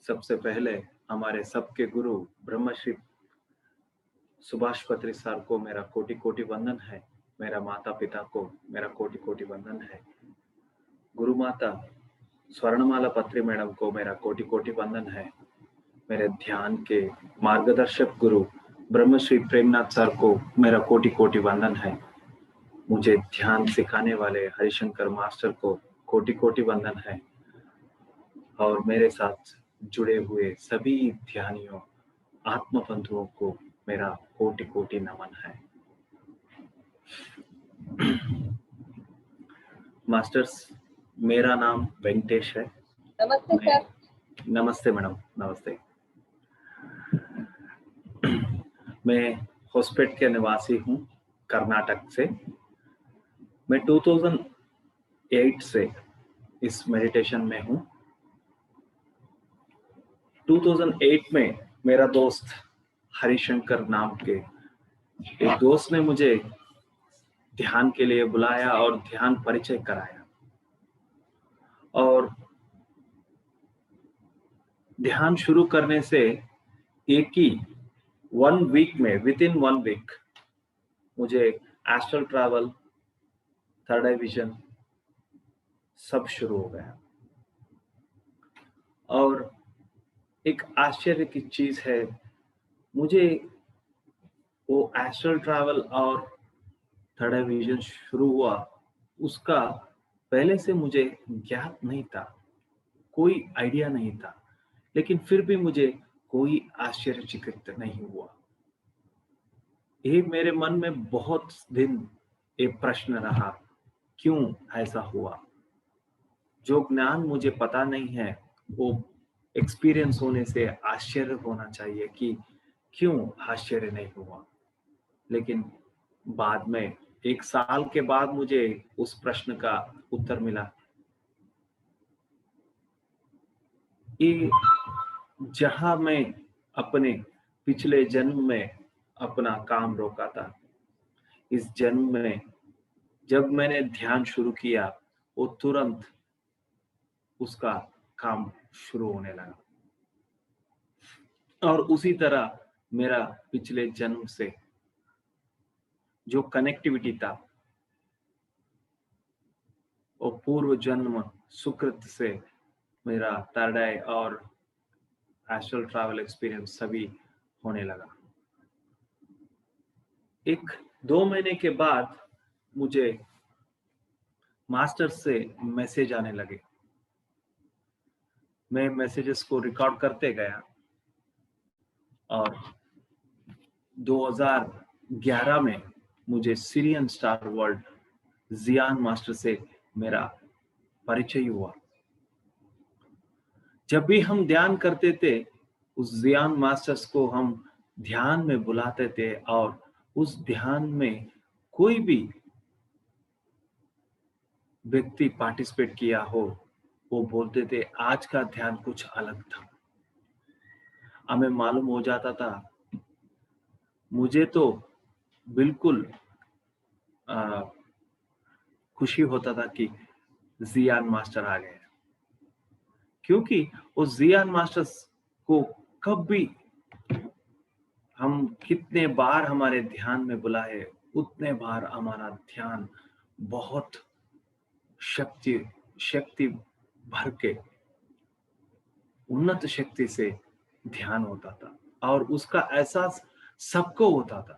सबसे पहले हमारे सबके गुरु ब्रह्मश्री सुभाष पत्री सर को मेरा कोटि कोटि वंदन है। मेरा माता पिता को मेरा कोटि कोटि वंदन है। गुरु माता स्वर्णमाला पत्री मैडम को मेरा कोटि कोटि वंदन है। मेरे ध्यान के मार्गदर्शक गुरु ब्रह्मश्री प्रेमनाथ सर को मेरा कोटि कोटि वंदन है। मुझे ध्यान सिखाने वाले हरिशंकर मास्टर को कोटि कोटि वंदन है। और मेरे साथ जुड़े हुए सभी ध्यानियों आत्म बंधुओं को मेरा कोटि कोटि नमन है। मास्टर्स, मेरा नाम वेंकटेश है। नमस्ते सर। नमस्ते मैडम, नमस्ते। मैं होस्पेट के निवासी हूँ, कर्नाटक से। मैं 2008 से इस मेडिटेशन में हूँ। 2008 में मेरा दोस्त हरिशंकर नाम के एक दोस्त ने मुझे ध्यान के लिए बुलाया और ध्यान परिचय कराया। और ध्यान शुरू करने से एक ही 1 वीक में, विद इन 1 वीक, मुझे astral travel, third eye vision सब शुरू हो गया। और एक आश्चर्य की चीज है, मुझे वो एस्ट्रल ट्रैवल और थर्ड आई विजन शुरू हुआ, उसका पहले से मुझे ज्ञात नहीं था, कोई आइडिया नहीं था। लेकिन फिर भी मुझे कोई आश्चर्यचकित नहीं हुआ। ये मेरे मन में बहुत दिन एक प्रश्न रहा, क्यों ऐसा हुआ? जो ज्ञान मुझे पता नहीं है, वो एक्सपीरियंस होने से आश्चर्य होना चाहिए कि क्यों आश्चर्य नहीं हुआ। लेकिन बाद में 1 साल के बाद मुझे उस प्रश्न का उत्तर मिला। ये जहां मैं अपने पिछले जन्म में अपना काम रोका था, इस जन्म में जब मैंने ध्यान शुरू किया, वो तुरंत उसका काम शुरू होने लगा। और उसी तरह मेरा पिछले जन्म से जो कनेक्टिविटी था, वो पूर्व जन्म सुकृत से मेरा थर्ड आई और एस्ट्रल ट्रैवल एक्सपीरियंस सभी होने लगा। 1-2 महीने के बाद मुझे मास्टर से मैसेज आने लगे। मैं मैसेजेस को रिकॉर्ड करते गया और 2011 में मुझे सीरियन स्टार वर्ल्ड जियान मास्टर से मेरा परिचय हुआ। जब भी हम ध्यान करते थे, उस जियान मास्टर्स को हम ध्यान में बुलाते थे और उस ध्यान में कोई भी व्यक्ति पार्टिसिपेट किया हो, वो बोलते थे आज का ध्यान कुछ अलग था। हमें मालूम हो जाता था, मुझे तो बिल्कुल खुशी होता था कि जियान मास्टर आ गए, क्योंकि उस जियान मास्टर्स को कब भी हम कितने बार हमारे ध्यान में बुलाए, उतने बार हमारा ध्यान बहुत शक्ति भर के उन्नत शक्ति से ध्यान होता था और उसका एहसास सबको होता था।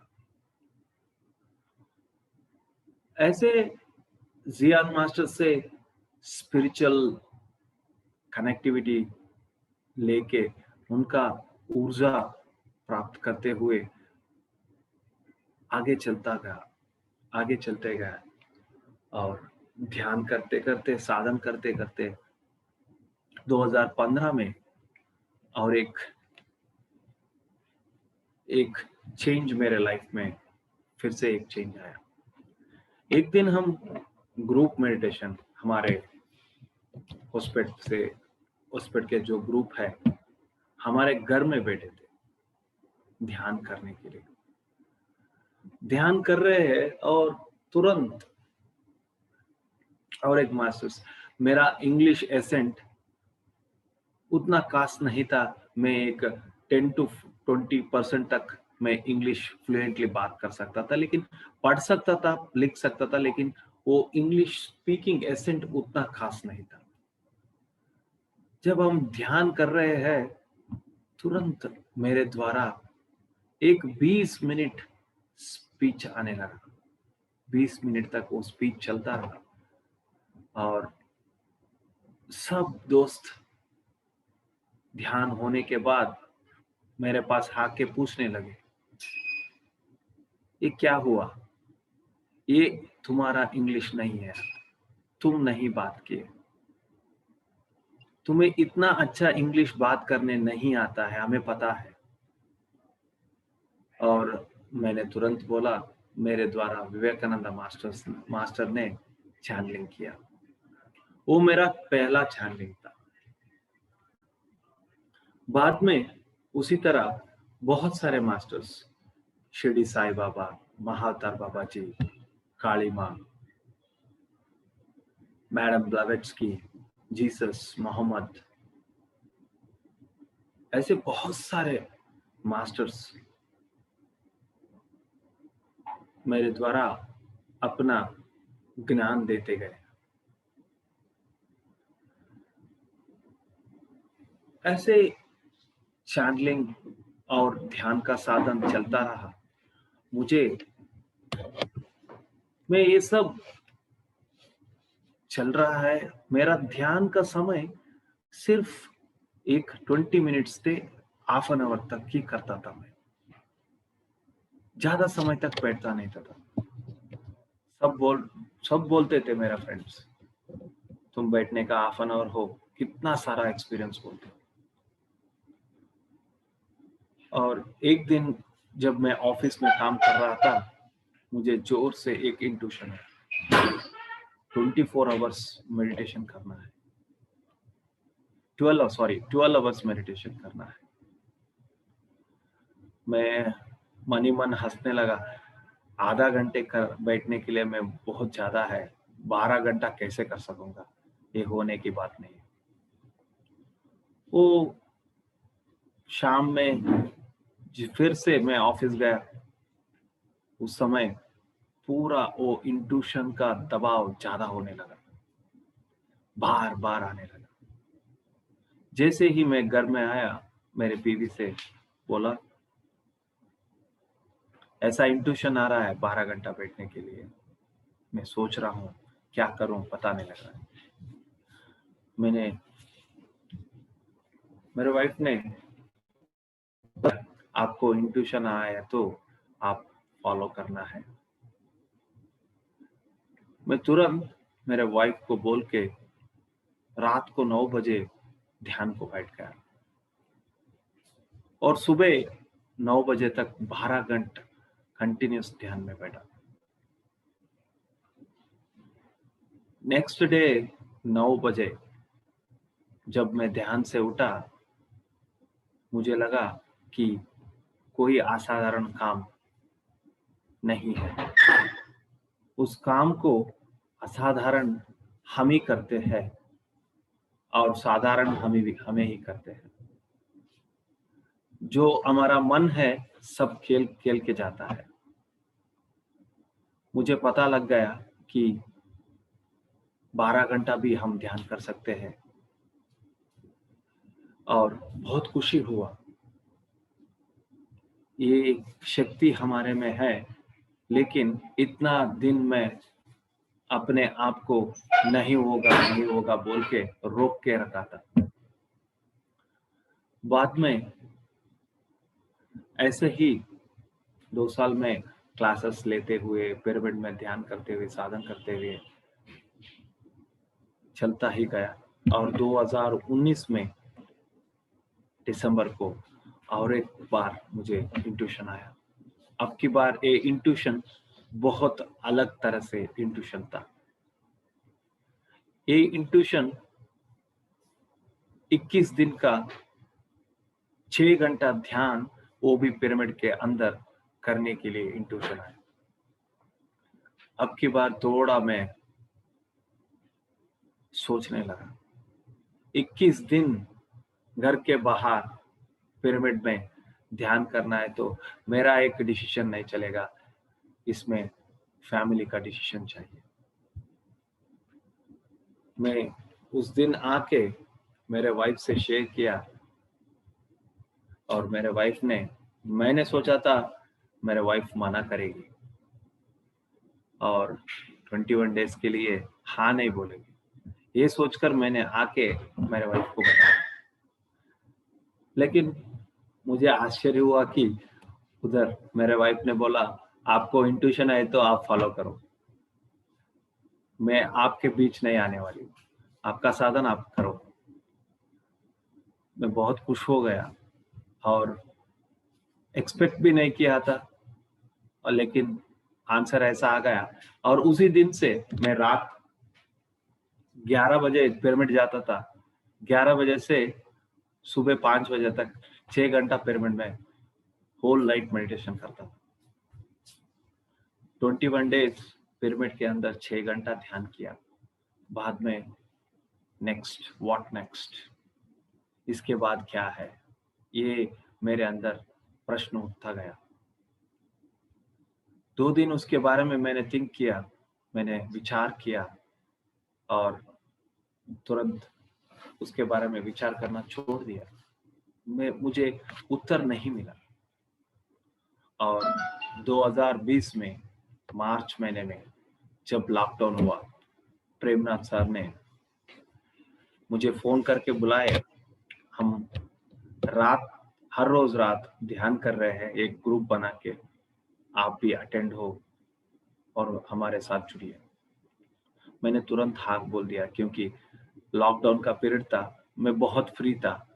ऐसे जियान मास्टर से स्पिरिचुअल कनेक्टिविटी लेके उनका ऊर्जा प्राप्त करते हुए आगे चलते गया और ध्यान करते करते, साधन करते करते 2015 में और एक चेंज मेरे लाइफ में, फिर से एक चेंज आया। एक दिन हम ग्रुप मेडिटेशन, हमारे हॉस्पिटल के जो ग्रुप है, हमारे घर में बैठे थे ध्यान करने के लिए। ध्यान कर रहे हैं और तुरंत और एक मास्टर्स, मेरा इंग्लिश एसेंट उतना खास नहीं था। मैं एक 10 टू 20% तक मैं इंग्लिश फ्लुएंटली बात कर सकता था, लेकिन पढ़ सकता था, लिख सकता था, लेकिन वो इंग्लिश स्पीकिंग एसेंट उतना खास नहीं था। जब हम ध्यान कर रहे हैं, तुरंत मेरे द्वारा एक 20 मिनट स्पीच आने लगा। 20 मिनट तक वो स्पीच चलता रहा और सब दोस्त ध्यान होने के बाद मेरे पास आके पूछने लगे, ये क्या हुआ? ये तुम्हारा इंग्लिश नहीं है, तुम नहीं बात किए, तुम्हें इतना अच्छा इंग्लिश बात करने नहीं आता है, हमें पता है। और मैंने तुरंत बोला, मेरे द्वारा विवेकानंद मास्टर ने चैनलिंग किया। वो मेरा पहला चैनलिंग था। बाद में उसी तरह बहुत सारे मास्टर्स, शिरडी साई बाबा, महाअवतार बाबा जी, काली माँ, मैडम ब्लेवेट्स्की, जीसस, मोहम्मद, ऐसे बहुत सारे मास्टर्स मेरे द्वारा अपना ज्ञान देते गए। ऐसे चैनलिंग और ध्यान का साधन चलता रहा। मैं ये सब चल रहा है, मेरा ध्यान का समय सिर्फ एक 20 मिनट्स से हाफ एन आवर तक ही करता था। मैं ज्यादा समय तक बैठता नहीं था। सब बोल सब बोलते थे मेरा फ्रेंड्स, तुम बैठने का हाफ एन आवर हो, कितना सारा एक्सपीरियंस बोलते। और एक दिन जब मैं ऑफिस में काम कर रहा था, मुझे जोर से एक इंट्यूशन है, 24 आवर्स मेडिटेशन करना है, 12 आवर्स मेडिटेशन करना है। मैं मन ही मन हंसने लगा। आधा घंटे कर बैठने के लिए मैं बहुत ज्यादा है, 12 घंटा कैसे कर सकूंगा? ये होने की बात नहीं। वो शाम में फिर से मैं ऑफिस गया। उस समय पूरा वो इंट्यूशन का दबाव ज्यादा होने लगा, बार बार आने लगा। जैसे ही मैं घर में आया, मेरे बीवी से बोला, ऐसा इंट्यूशन आ रहा है 12 घंटा बैठने के लिए, मैं सोच रहा हूँ क्या करूं, पता नहीं लग रहा है। मैंने मेरे वाइफ ने, आपको इंट्यूशन आया है तो आप फॉलो करना है। मैं तुरंत मेरे वाइफ को बोल के रात को 9 बजे ध्यान को बैठ गया और सुबह 9 बजे तक 12 घंटे कंटिन्यूस ध्यान में बैठा। नेक्स्ट डे 9 बजे जब मैं ध्यान से उठा, मुझे लगा कि कोई असाधारण काम नहीं है। उस काम को असाधारण हम ही करते हैं और साधारण हमें ही करते हैं। जो हमारा मन है सब खेल खेल के जाता है। मुझे पता लग गया कि 12 घंटा भी हम ध्यान कर सकते हैं और बहुत खुशी हुआ। ये शक्ति हमारे में है, लेकिन इतना दिन में अपने आप को नहीं होगा बोल के रोक के रखा था। बाद में ऐसे ही 2 साल में क्लासेस लेते हुए, पिरामिड में ध्यान करते हुए, साधन करते हुए चलता ही गया। और 2019 में दिसंबर को और एक बार मुझे इंट्यूशन आया। अब की बार ये इंट्यूशन बहुत अलग तरह से इंट्यूशन था। ये इंट्यूशन 21 दिन का 6 घंटा ध्यान, वो भी पिरामिड के अंदर करने के लिए इंट्यूशन आया। अब की बार थोड़ा मैं सोचने लगा, 21 दिन घर के बाहर पिरामिड में ध्यान करना है तो मेरा एक डिसीजन नहीं चलेगा, इसमें फैमिली का डिसीजन चाहिए। मैं उस दिन आके मेरे वाइफ से शेयर किया और मेरे वाइफ ने, मैंने सोचा था मेरे वाइफ मना करेगी और 21 डेज के लिए हाँ नहीं बोलेगी, ये सोचकर मैंने आके मेरे वाइफ को बताया। लेकिन मुझे आश्चर्य हुआ कि उधर मेरे वाइफ ने बोला, आपको इंट्यूशन है तो आप फॉलो करो, मैं आपके बीच नहीं आने वाली हूँ, आपका साधन आप करो। मैं बहुत खुश हो गया और एक्सपेक्ट भी नहीं किया था, और लेकिन आंसर ऐसा आ गया। और उसी दिन से मैं रात 11 बजे पिरामिड जाता था, 11 बजे से सुबह 5 बजे तक 6 घंटा पिरामिड में होल नाइट मेडिटेशन करता था। 21 डेज पिरामिड के अंदर 6 घंटा ध्यान किया। बाद में नेक्स्ट, व्हाट नेक्स्ट, इसके बाद क्या है, ये मेरे अंदर प्रश्न उठता गया। 2 दिन उसके बारे में मैंने थिंक किया, मैंने विचार किया और तुरंत उसके बारे में विचार करना छोड़ दिया। मुझे उत्तर नहीं मिला। और 2020 में मार्च महीने में जब लॉकडाउन हुआ, प्रेमनाथ सर ने मुझे फोन करके बुलाए। हम हर रोज रात ध्यान कर रहे हैं, एक ग्रुप बना के, आप भी अटेंड हो और हमारे साथ जुड़िए। मैंने तुरंत हाँ बोल दिया क्योंकि लॉकडाउन का पीरियड था, मैं बहुत फ्री था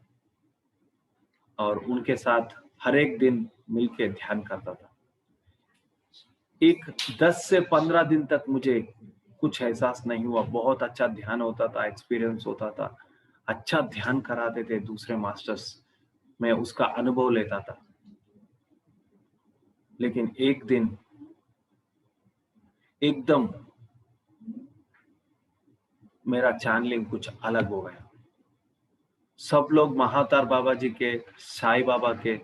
और उनके साथ हर एक दिन मिलके ध्यान करता था। एक 10 से 15 दिन तक मुझे कुछ एहसास नहीं हुआ, बहुत अच्छा ध्यान होता था, एक्सपीरियंस होता था, अच्छा ध्यान कराते थे दूसरे मास्टर्स, मैं उसका अनुभव लेता था। लेकिन एक दिन एकदम मेरा चैनलिंग कुछ अलग हो गया। सब लोग महाअवतार बाबा जी के, साईं बाबा के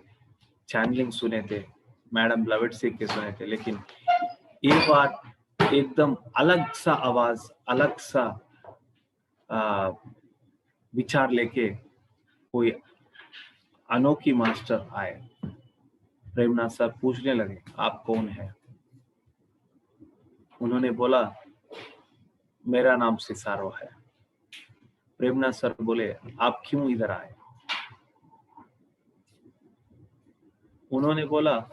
चैनलिंग सुने थे, मैडम ब्लेवेटसी के सुने थे, लेकिन ये बार एकदम अलग सा आवाज, अलग सा विचार लेके कोई अनोखी मास्टर आए। प्रेमनाथ सर पूछने लगे, आप कौन है? उन्होंने बोला, मेरा नाम सिसारो है। प्रेमनाथ सर बोले, आप क्यों इधर आए? उन्होंने बोला,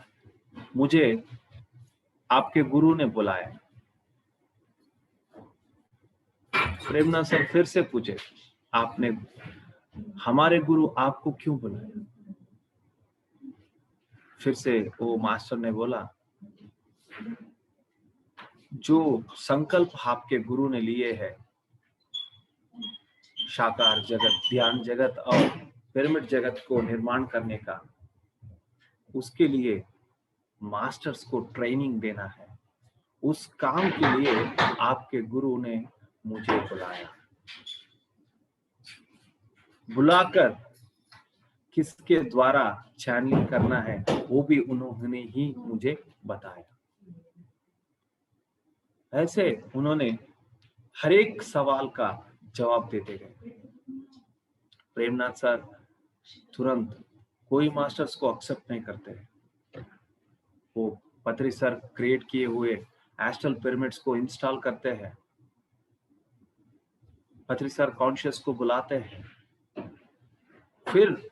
मुझे आपके गुरु ने बुलाया। प्रेमनाथ सर फिर से पूछे, आपने, हमारे गुरु आपको क्यों बुलाया? फिर से वो मास्टर ने बोला, जो संकल्प आपके गुरु ने लिए है, साकार जगत, ध्यान जगत और पिरामिड जगत को निर्माण करने का, उसके लिए मास्टर्स को ट्रेनिंग देना है। उस काम के लिए आपके गुरु ने मुझे बुलाकर किसके द्वारा चैनलिंग करना है वो भी उन्होंने ही मुझे बताया। ऐसे उन्होंने हर एक सवाल का जवाब देते गए। प्रेमनाथ सर तुरंत कोई मास्टर्स को एक्सेप्ट नहीं करते, वो पत्री सर क्रिएट किए हुए एस्ट्रल पिरामिड्स को इंस्टॉल करते हैं, पत्री सर कॉन्शियस को बुलाते हैं, फिर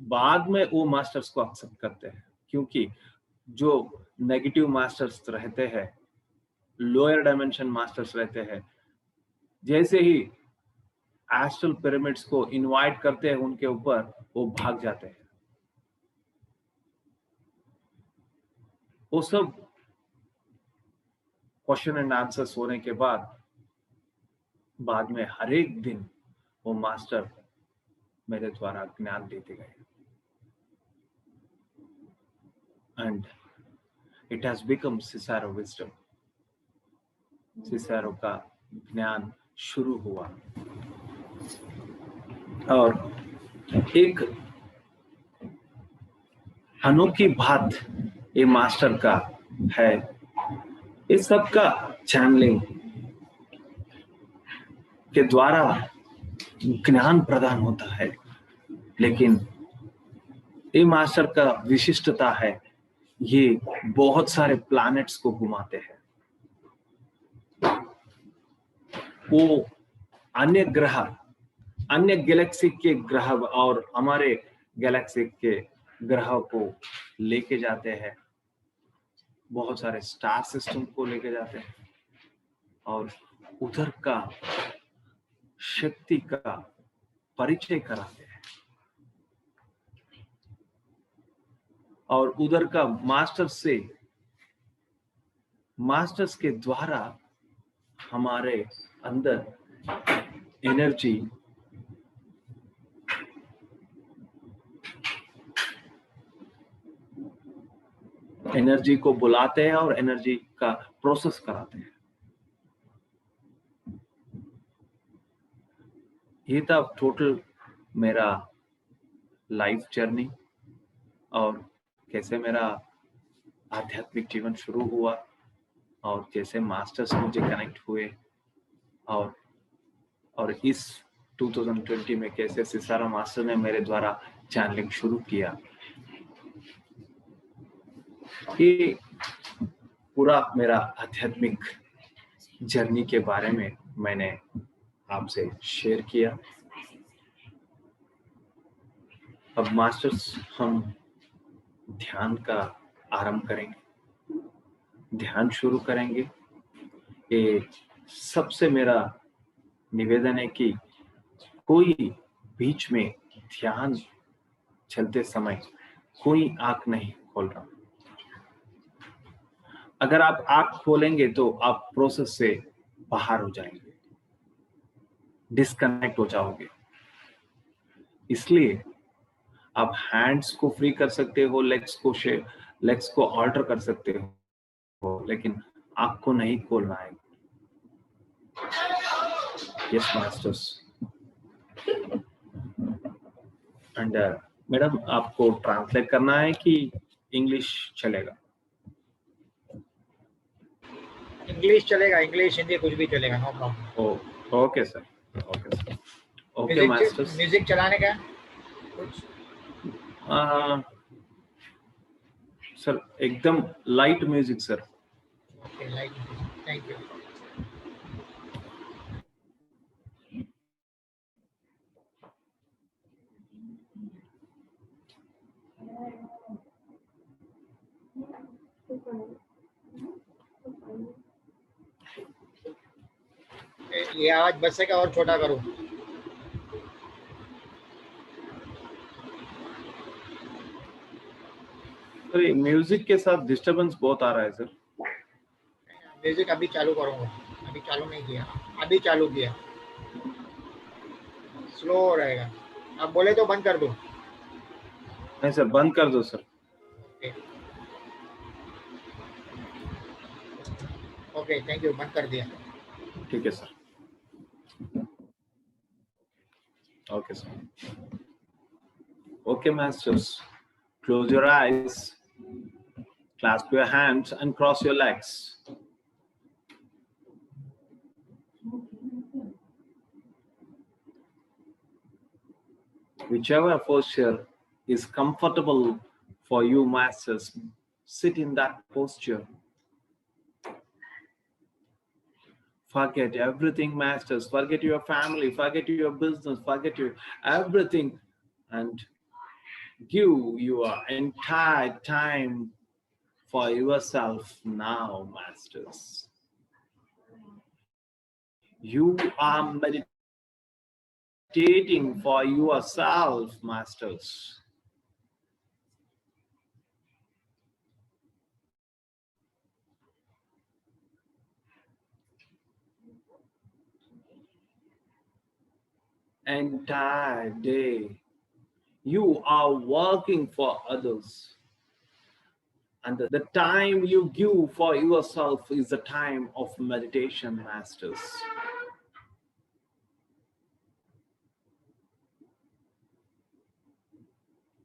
बाद में वो मास्टर्स को एक्सेप्ट करते हैं। क्योंकि जो नेगेटिव मास्टर्स रहते हैं, लोअर डायमेंशन मास्टर्स रहते हैं, जैसे ही एस्ट्रल पिरामिड्स को इनवाइट करते हैं उनके ऊपर, वो भाग जाते हैं। वो सब क्वेश्चन एंड आंसर्स होने के बाद में हर एक दिन वो मास्टर मेरे द्वारा ज्ञान देते गए and it has become Cicero wisdom. Cicero का ज्ञान शुरू हुआ और एक अनोखी बात ये मास्टर का है, इस सब का चैनलिंग के द्वारा ज्ञान प्रदान होता है, लेकिन ये मास्टर का विशिष्टता है, ये बहुत सारे प्लैनेट्स को घुमाते हैं। वो अन्य ग्रह, अन्य गैलेक्सी के ग्रह और हमारे गैलेक्सी के ग्रह को लेके जाते हैं, बहुत सारे स्टार सिस्टम को लेके जाते हैं और उधर का शक्ति का परिचय कराते हैं और उधर का मास्टर्स के द्वारा हमारे अंदर एनर्जी को बुलाते हैं और एनर्जी का प्रोसेस कराते हैं। ये था टोटल मेरा लाइफ जर्नी और कैसे मेरा आध्यात्मिक जीवन शुरू हुआ और कैसे मास्टर्स मुझे कनेक्ट हुए और इस 2020 में कैसे सिसारा मास्टर ने मेरे द्वारा चैनलिंग शुरू किया। ये पूरा मेरा आध्यात्मिक जर्नी के बारे में मैंने आपसे शेयर किया। अब मास्टर्स हम ध्यान का आरंभ करेंगे, ध्यान शुरू करेंगे। ये सबसे मेरा निवेदन है कि कोई बीच में ध्यान चलते समय कोई आंख नहीं खोल रहा। अगर आप आंख खोलेंगे तो आप प्रोसेस से बाहर हो जाएंगे, डिस्कनेक्ट हो जाओगे। इसलिए आप हैंड्स को फ्री कर सकते हो, लेग्स को ऑल्टर कर सकते हो, लेकिन आंख को नहीं खोलना है। Yes masters. एंड मैडम, आपको ट्रांसलेट करना है कि इंग्लिश चलेगा? इंग्लिश चलेगा, इंग्लिश हिंदी कुछ भी चलेगा, no problem. Okay sir, okay sir, okay masters. Music चलाने का कुछ सर एकदम light music sir. Okay, light music, thank you. ये आवाज बच सके और छोटा करूं? सर म्यूजिक के साथ डिस्टरबेंस बहुत आ रहा है सर। म्यूजिक अभी चालू करूंगा, अभी चालू नहीं किया, अभी चालू किया, स्लो हो रहेगा। आप बोले तो बंद कर दूं? नहीं सर, बंद कर दो सर। ओके, थैंक यू, बंद कर दिया। ठीक है sir, okay sir. Okay masters, close your eyes, clasp your hands and cross your legs. Whichever posture is comfortable for you masters, sit in that posture. Forget everything masters, forget your family, forget your business, forget your everything, and give your entire time for yourself now masters. You are meditating for yourself masters. Entire day you are working for others, and the time you give for yourself is the time of meditation masters.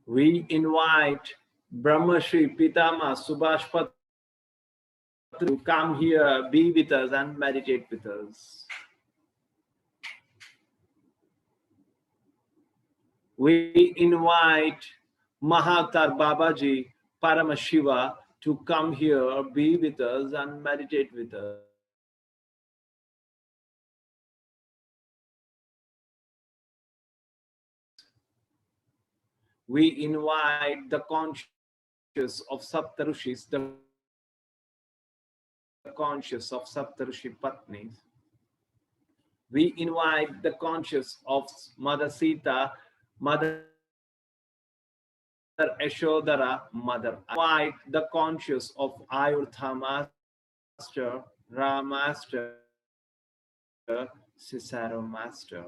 We invite Brahmashri Pitama Subhash Patra to come here, be with us and meditate with us. We invite Mahatar Babaji Paramashiva to come here, be with us and meditate with us. We invite the conscious of Saptarushis, the conscious of Saptarushi Patnis. We invite the conscious of Mother Sita, Mother Yashodhara, Mother. Invite the conscious of Ayurtha Master, Ra Master, Cicero Master.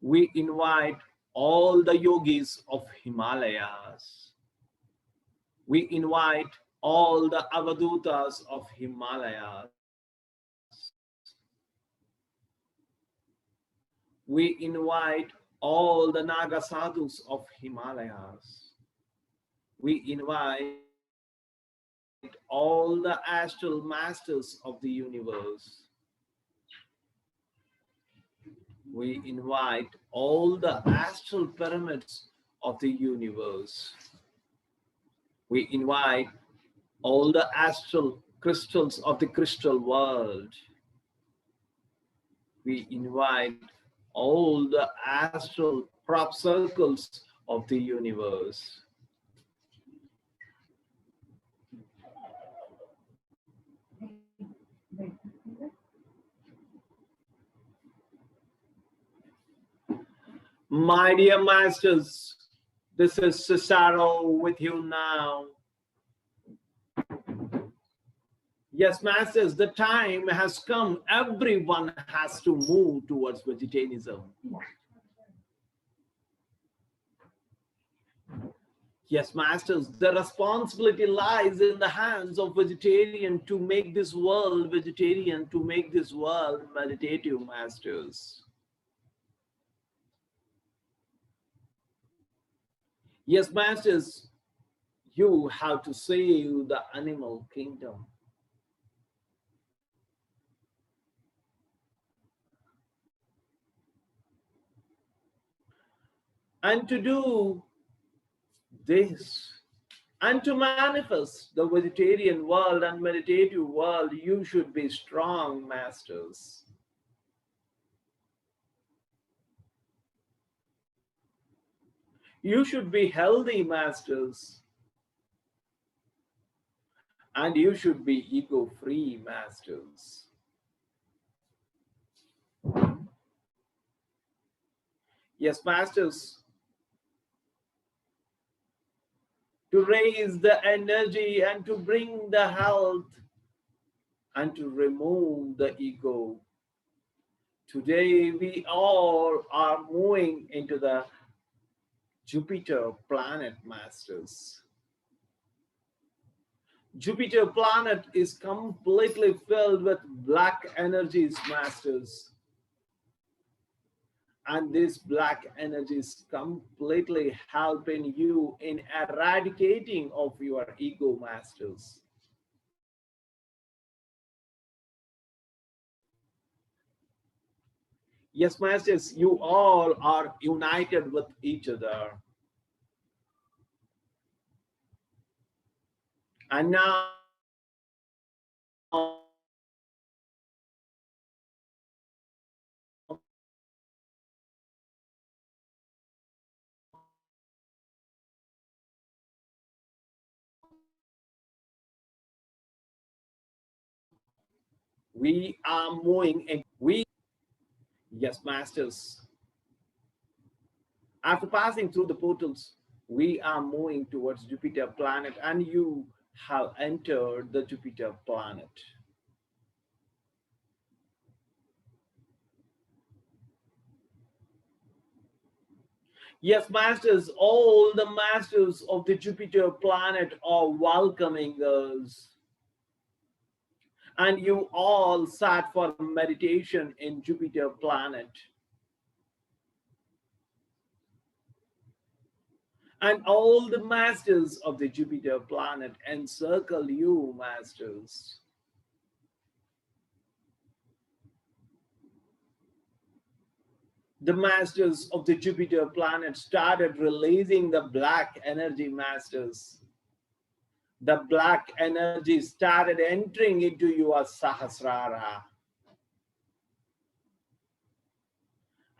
We invite all the yogis of Himalayas. We invite all the Avadutas of Himalayas. We invite all the Naga Sadhus of Himalayas. We invite all the astral masters of the universe. We invite all the astral pyramids of the universe. We invite all the astral crystals of the crystal world. We invite all the astral crop circles of the universe. My dear masters, this is Cicero with you now. Yes, masters, the time has come. Everyone has to move towards vegetarianism. Yes, masters, the responsibility lies in the hands of vegetarian to make this world vegetarian, to make this world meditative, masters. Yes, masters, you have to save the animal kingdom. And to do this, and to manifest the vegetarian world and meditative world, you should be strong, masters. You should be healthy, masters. And you should be ego-free, masters. Yes, masters. To raise the energy and to bring the health and to remove the ego. Today we all are moving into the Jupiter planet, masters. Jupiter planet is completely filled with black energies, masters. And this black energy is completely helping you in eradicating of your ego, masters. Yes, masters, you all are united with each other. And now we are moving and yes, masters. After passing through the portals, we are moving towards Jupiter planet and you have entered the Jupiter planet. Yes, masters, all the masters of the Jupiter planet are welcoming us. And you all sat for meditation in Jupiter planet. And all the masters of the Jupiter planet encircle you, masters. The masters of the Jupiter planet started releasing the black energy, masters. The black energy started entering into your Sahasrara.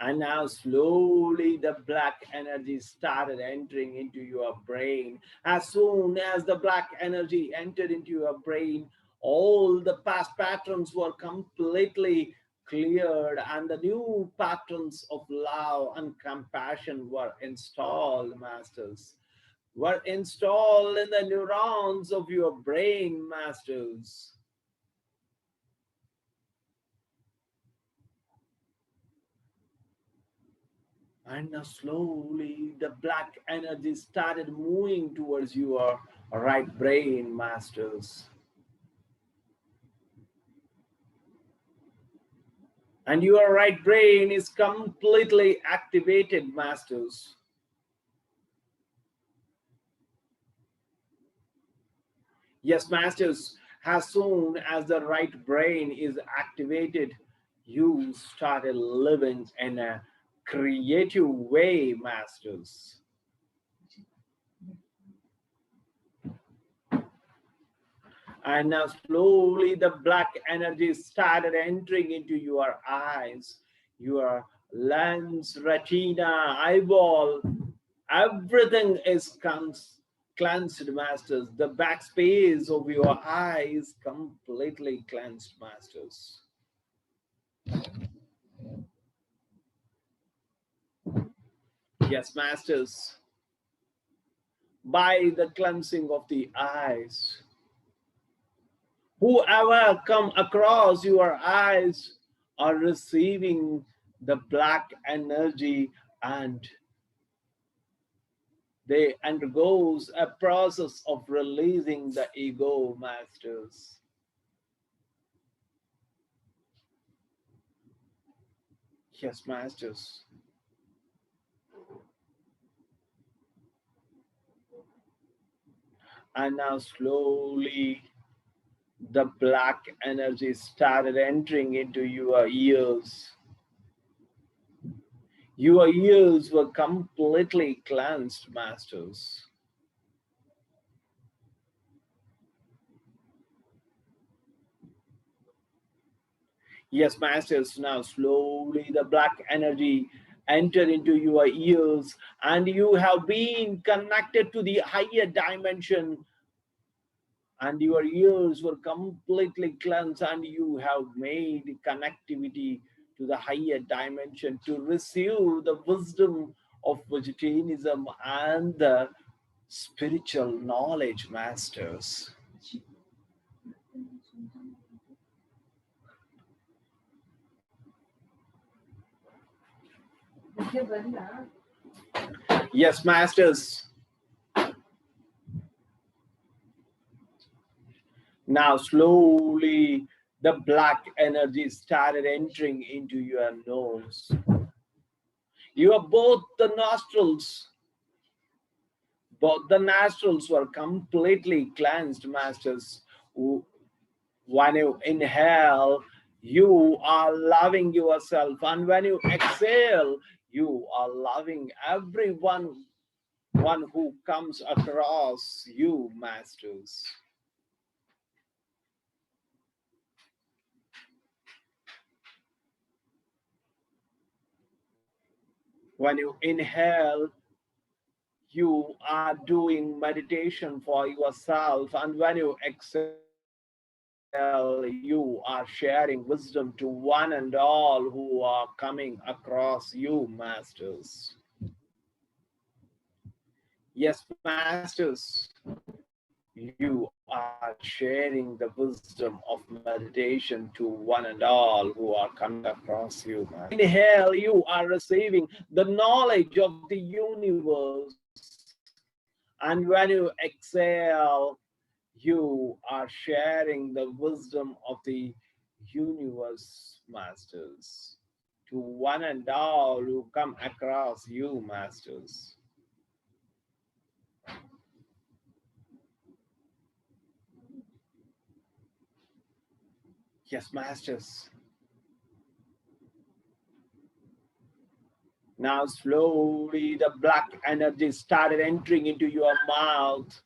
And now slowly the black energy started entering into your brain. As soon as the black energy entered into your brain, all the past patterns were completely cleared and the new patterns of love and compassion were installed, masters. Were installed in the neurons of your brain, masters. And now slowly the black energy started moving towards your right brain, masters. And your right brain is completely activated, masters. Yes, masters, as soon as the right brain is activated, you started living in a creative way, masters. And now slowly the black energy started entering into your eyes, your lens, retina, eyeball. Everything is cleansed, masters. The backspace of your eyes completely cleansed, masters. Yes, masters. By the cleansing of the eyes, whoever come across your eyes are receiving the black energy, and they undergoes a process of releasing the ego, masters. Yes, masters. And now slowly the black energy started entering into your ears. Your ears were completely cleansed, masters. Yes, masters, now slowly the black energy entered into your ears, and you have been connected to the higher dimension, and your ears were completely cleansed, and you have made connectivity to the higher dimension to receive the wisdom of vegetarianism and the spiritual knowledge, masters. Yes, masters. Now slowly the black energy started entering into your nose. Your both the nostrils were completely cleansed, masters. When you inhale, you are loving yourself, and when you exhale, you are loving everyone one who comes across you, masters. When you inhale, you are doing meditation for yourself, and when you exhale, you are sharing wisdom to one and all who are coming across you, masters. Yes, masters, you are sharing the wisdom of meditation to one and all who are coming across you. Inhale, you are receiving the knowledge of the universe. And when you exhale, you are sharing the wisdom of the universe, masters, to one and all who come across you, masters. Yes, masters. Now slowly the black energy started entering into your mouth.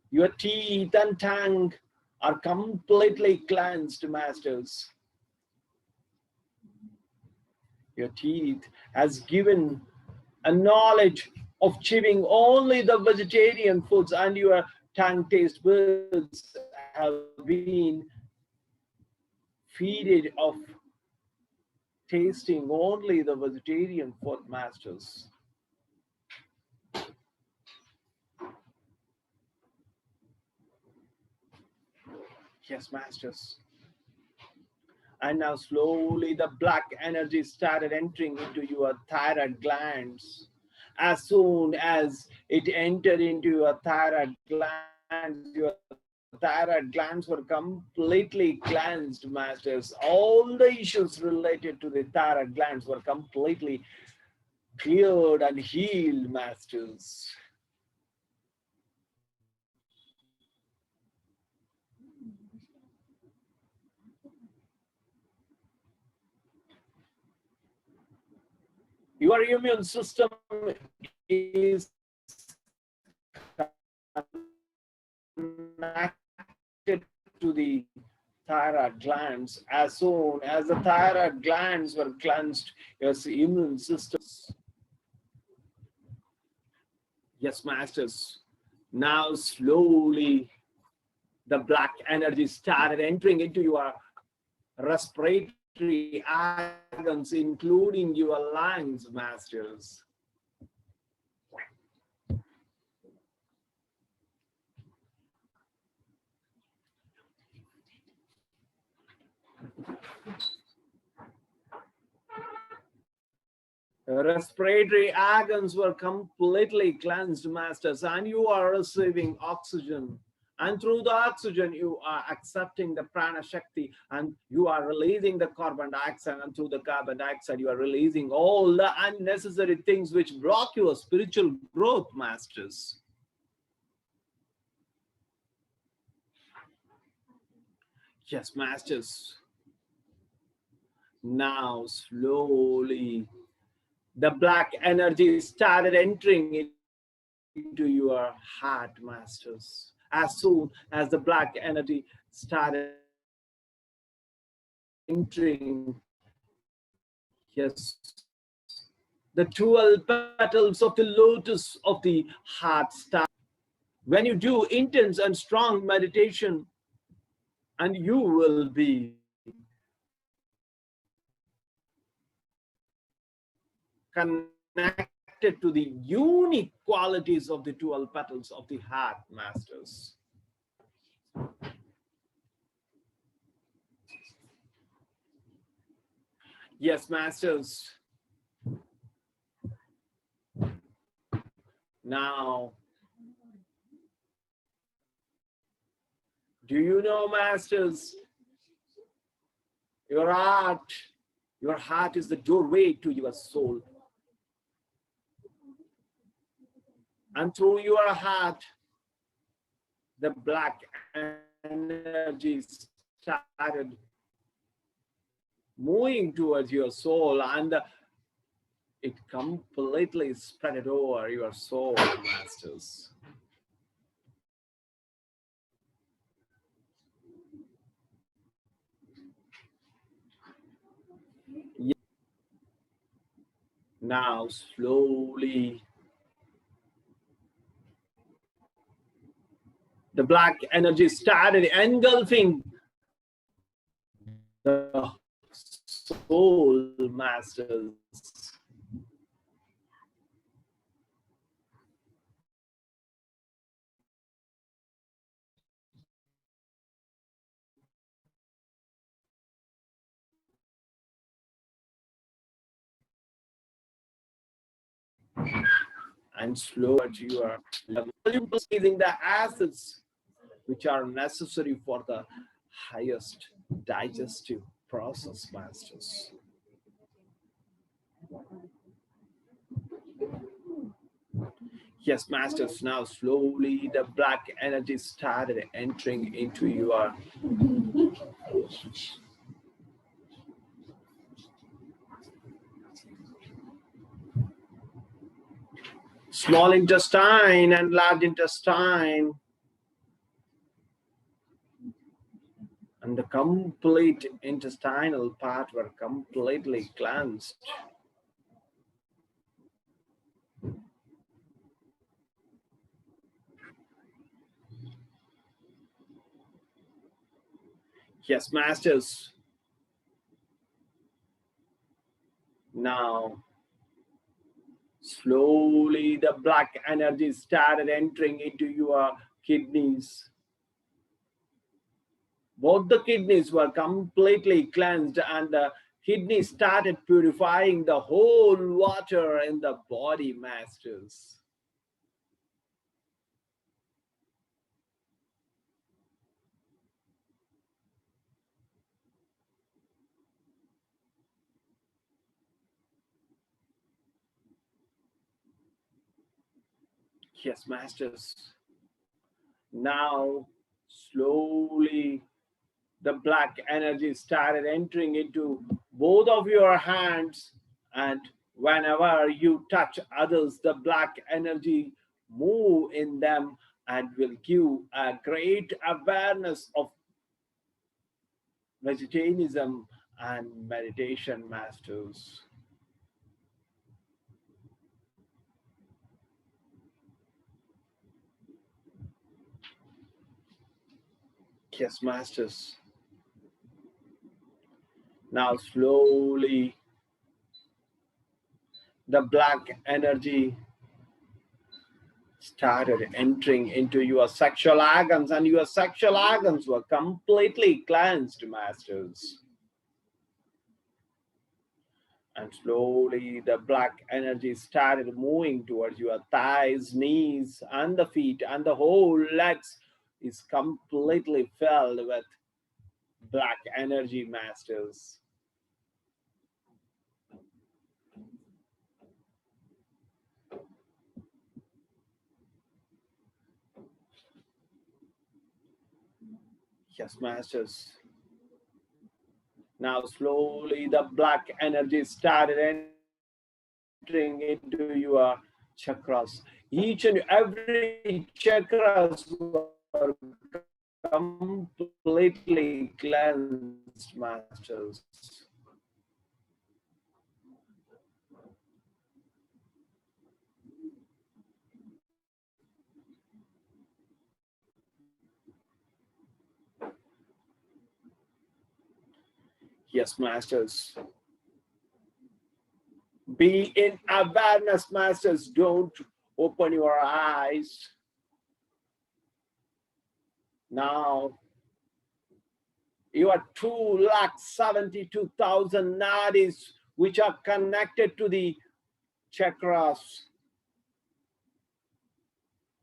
Your teeth and tongue are completely cleansed, masters. Your teeth has given a knowledge of chewing only the vegetarian foods, and your tongue taste buds have been feeded of tasting only the vegetarian food, masters. Yes, masters. And now slowly the black energy started entering into your thyroid glands. As soon as it entered into your thyroid glands were completely cleansed, masters. All the issues related to the thyroid glands were completely cleared and healed, masters. Your immune system is connected to the thyroid glands. As soon as the thyroid glands were cleansed, your immune system. Yes, masters. Now slowly the black energy started entering into your respiratory organs, including your lungs, masters. Respiratory organs were completely cleansed, masters, and you are receiving oxygen. And through the oxygen, you are accepting the prana shakti, and you are releasing the carbon dioxide. And through the carbon dioxide, you are releasing all the unnecessary things which block your spiritual growth, masters. Yes, masters. Now slowly the black energy started entering into your heart, masters. As soon as the black energy started entering, yes, the 12 petals of the lotus of the heart start. When you do intense and strong meditation, and you will be connected to the unique qualities of the 12 petals of the heart, masters. Yes, masters. Now, do you know, masters, your heart is the doorway to your soul. And through your heart, the black energy started moving towards your soul, and it completely spread it over your soul, masters. Now slowly the black energy started engulfing the soul, masters. And slowly you are releasing the acids which are necessary for the highest digestive process, masters. Yes, masters. Now slowly the black energy started entering into your small intestine and large intestine, and the complete intestinal part were completely cleansed. Yes, masters. Now slowly the black energy started entering into your kidneys. Both the kidneys were completely cleansed, and the kidneys started purifying the whole water in the body, masters. Yes, masters. Now slowly the black energy started entering into both of your hands, and whenever you touch others, the black energy move in them and will give a great awareness of vegetarianism and meditation, masters. Yes, masters. Now slowly the black energy started entering into your sexual organs, and your sexual organs were completely cleansed, masters. And slowly the black energy started moving towards your thighs, knees, and the feet, and the whole legs is completely filled with black energy, masters. Yes, masters. Now slowly the black energy started entering into your chakras. Each and every chakras were completely cleansed, masters. Yes, masters. Be in awareness, masters. Don't open your eyes. Now, your 2,72,000 nadis, which are connected to the chakras,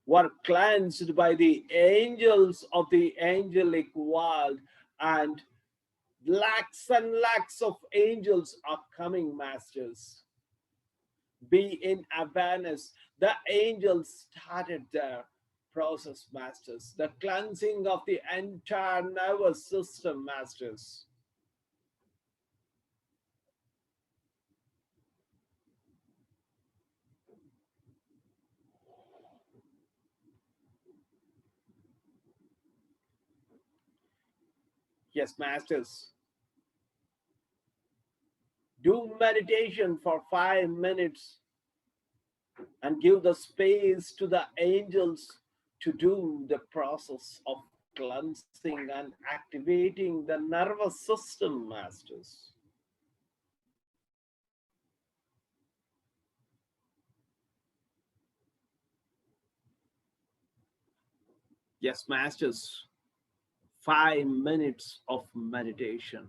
were cleansed by the angels of the angelic world, and lakhs and lakhs of angels are coming, masters. Be in awareness. The angels started their process, masters. The cleansing of the entire nervous system, masters. Yes, masters. Do meditation for 5 minutes and give the space to the angels to do the process of cleansing and activating the nervous system, masters. Yes, masters. 5 minutes of meditation.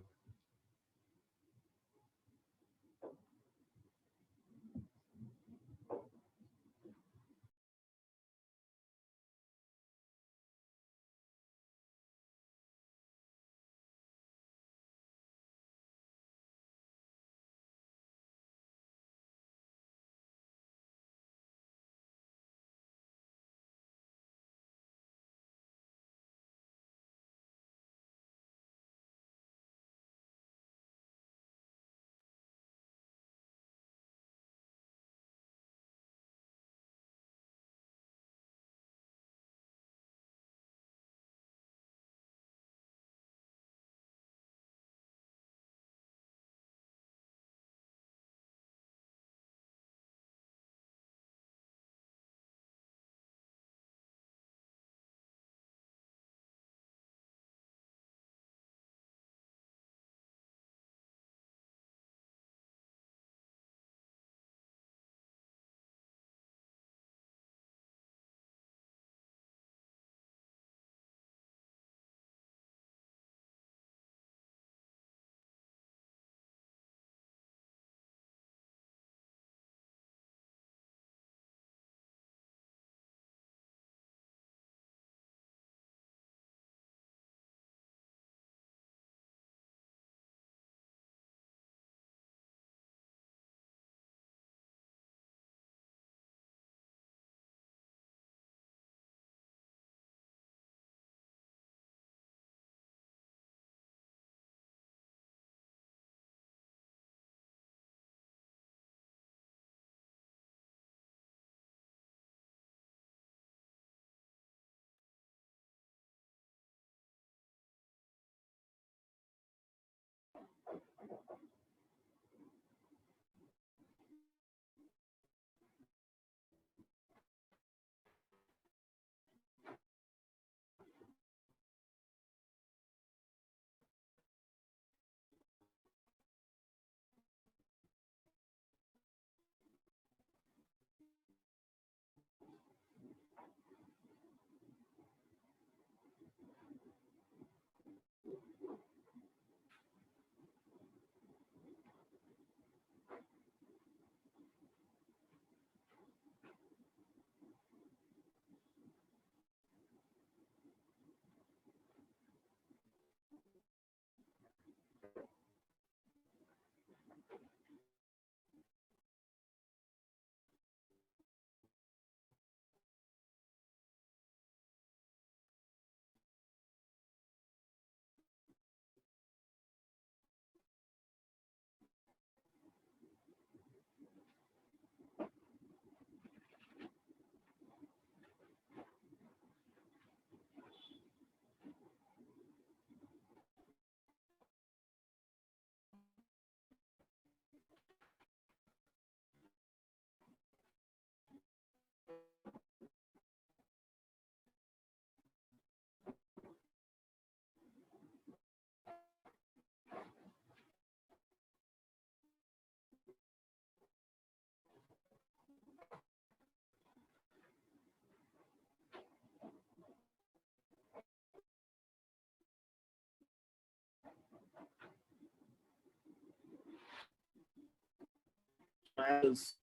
travels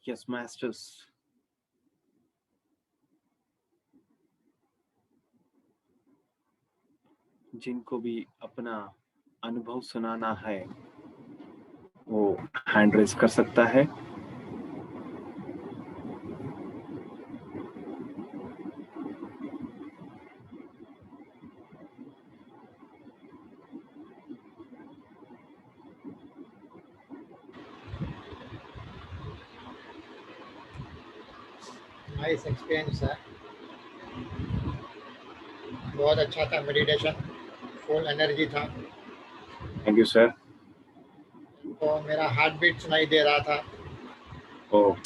Yes, masters. जिनको भी अपना अनुभव सुनाना है वो hand raise कर सकता है। नाइस एक्सपीरियंस है, बहुत अच्छा था मेडिटेशन, फुल एनर्जी था। Thank you sir. तो मेरा हार्ट बीट सुनाई दे रहा था। Oh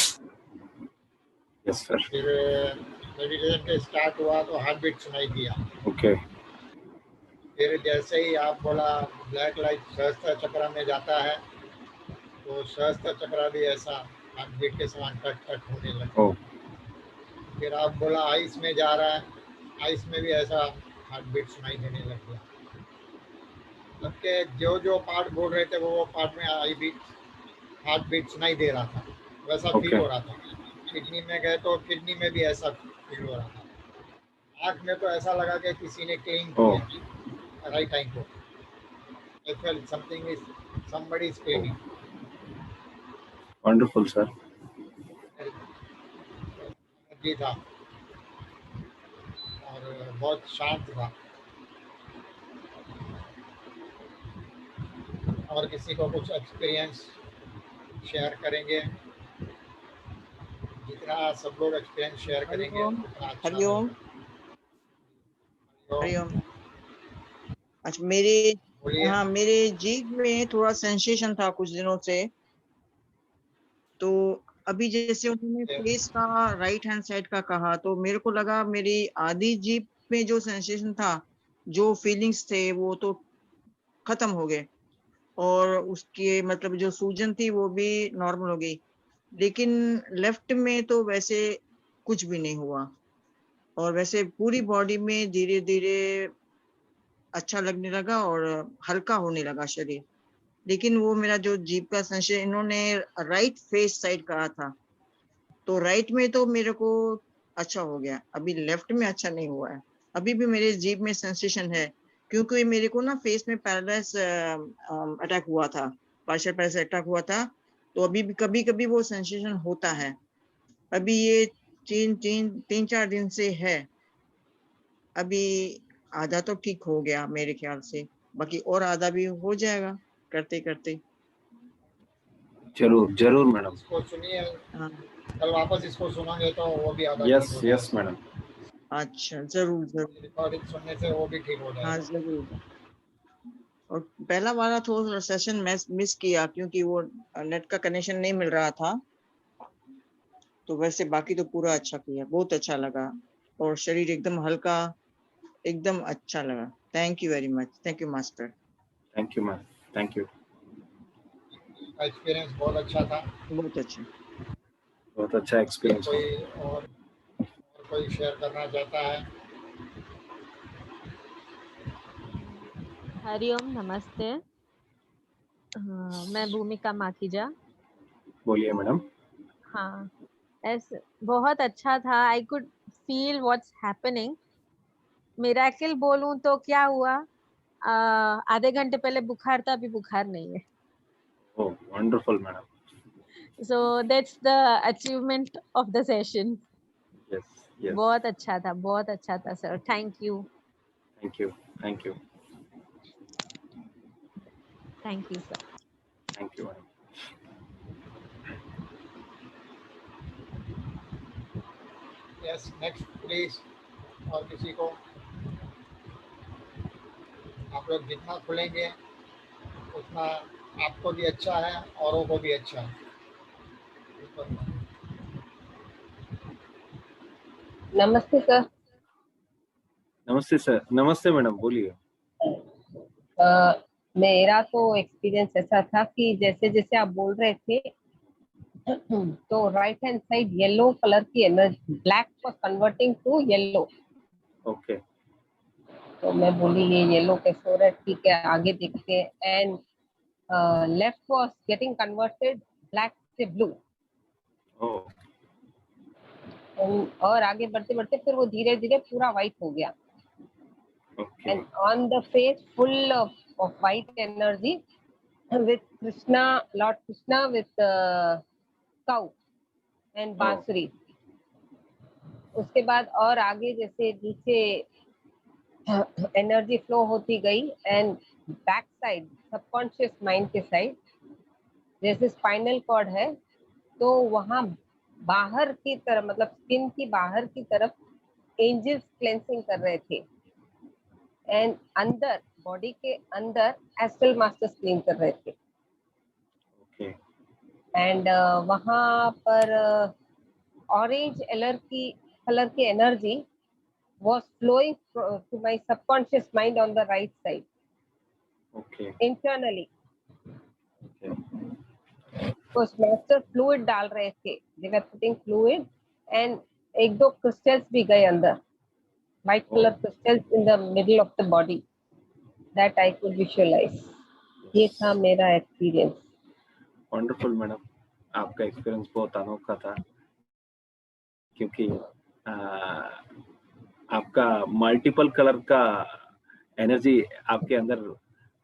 yes sir. फिर मेडिटेशन के स्टार्ट हुआ तो हार्ट बीट सुनाई दिया। ओके। फिर जैसे ही आप बोला ब्लैक लाइट सहस्त्र चक्र में जाता है तो सहस्त्र चक्र भी ऐसा हार्ट बीट के समान कट कट होने लगा। ओह फिर आप बोला आइस में जा रहा है, आइस में भी ऐसा हार्ट बीट सुनाई देने लग गया। सबके जो जो पार्ट बोल रहे थे वो पार्ट में हार्ट बीट सुनाई दे रहा था, वैसा फील ओके। हो रहा था। किडनी में गए तो किडनी में भी ऐसा फील हो रहा था। आँख में तो ऐसा लगा कि किसी ने क्लीन ओह किया राइट टाइम को। I felt somebody is cleaning. Wonderful sir. जी था और बहुत शांत था। और किसी को कुछ एक्सपीरियंस शेयर करेंगे, जितना सब लोग एक्सपीरियंस शेयर करेंगे हरिओम। उतना अच्छा हरिओम। तो हरिओम। अच्छा मेरे बोलिए। हाँ मेरे जीभ में थोड़ा सेंसेशन था कुछ दिनों से। तो अभी जैसे उन्होंने फेस का राइट हैंड साइड का कहा तो मेरे को लगा मेरी आधी जीभ में जो सेंसेशन था, जो फीलिंग्स थे वो तो खत्म हो गए और उसके मतलब जो सूजन थी वो भी नॉर्मल हो गई। लेकिन लेफ्ट में तो वैसे कुछ भी नहीं हुआ और वैसे पूरी बॉडी में धीरे धीरे अच्छा लगने लगा और हल्का होने लगा शरीर। लेकिन वो मेरा जो जीभ का संशय, इन्होंने राइट फेस साइड कहा था तो राइट में तो मेरे को अच्छा हो गया, अभी लेफ्ट में अच्छा नहीं हुआ है। अभी भी मेरे जीभ में सेंसेशन है क्योंकि मेरे को ना फेस में पैरालाइज अटैक हुआ था, पार्शियल पैरालाइज अटैक हुआ था। तो अभी भी कभी कभी वो सेंसेशन होता है। अभी ये तीन चार दिन से है। अभी आधा तो ठीक हो गया मेरे ख्याल से, बाकी और आधा भी हो जाएगा करते करते। जरूर जरूर मैडम। इसको सुनिए, हाँ कल वापस इसको सुनेंगे तो वो भी आधा यस ठीक हो यस जाएगा। मैडम। अच्छा जरूर जरूर। रिकॉर्डिंग सुनने से वो भी ठीक हो हाँ जाएगा। जरूर। और पहला वाला थोड़ा सेशन मिस किया क्योंकि वो नेट का कनेक्शन नहीं मिल रहा था। तो वैसे बाकी तो पूरा अच्छा किया, बहुत अच्छा लगा और शरीर एकदम हल्का, एकदम अच्छा लगा। Thank you very much. Thank you master. Thank you ma'am. Thank you. Experience बहुत अच्छा था। बहुत अच्छा। बहुत अच्छा एक्सपीरियंस। कोई और कोई शेयर करना चाहता है? हरिओम, नमस्ते। मैं भूमिका माखीजा। बोलिए मैडम। हाँ, ऐसे बहुत अच्छा था। I could feel what's happening. Miracle बोलूं तो क्या हुआ, आधे घंटे पहले बुखार था, अभी बुखार नहीं है। Oh wonderful madam. So that's the achievement of the session. Yes yes. बहुत अच्छा था, बहुत अच्छा था sir. Thank you. Thank you. Thank you. Thank you sir. Thank you madam. Yes, next please. और किसी को, आप लोग जितना खुलेंगे उतना आपको भी अच्छा है, औरों को भी अच्छा है। नमस्ते सर। नमस्ते सर। नमस्ते मैडम, बोलिए। मेरा तो एक्सपीरियंस ऐसा था कि जैसे जैसे आप बोल रहे थे तो right hand side yellow colour की energy, black was converting to yellow. Okay. तो मैं बोली ये येलो कैसे हो रहा है, ठीक है आगे देखते हैं। And left was getting converted black से ब्लू। ओह, और आगे बढ़ते बढ़ते फिर वो धीरे धीरे पूरा व्हाइट हो गया, okay, and on the face full of white energy with Krishna, Lord Krishna with cow and ओह, बांसुरी। उसके बाद और आगे जैसे नीचे एनर्जी फ्लो होती गई, and back side subconscious mind के साइड जैसे स्पाइनल कॉर्ड है, तो वहां बाहर की तरफ, मतलब स्किन की बाहर की तरफ एंजल्स क्लेंसिंग कर रहे थे, एंड अंदर बॉडी के अंदर एस्ट्रल मास्टर्स क्लीन कर रहे थे। ओके, एंड वहां पर ऑरेंज कलर की energy was flowing to my subconscious mind on the right side okay, internally। Okay, उस मास्टर फ्लूइड डाल रहे थे, they were putting fluid, and एक दो क्रिस्टल्स भी गए अंदर, white color crystals in the middle of the body that I could visualize। ये था मेरा एक्सपीरियंस। वंडरफुल मैडम, आपका एक्सपीरियंस बहुत अनोखा था, क्योंकि आपका मल्टीपल कलर का एनर्जी आपके अंदर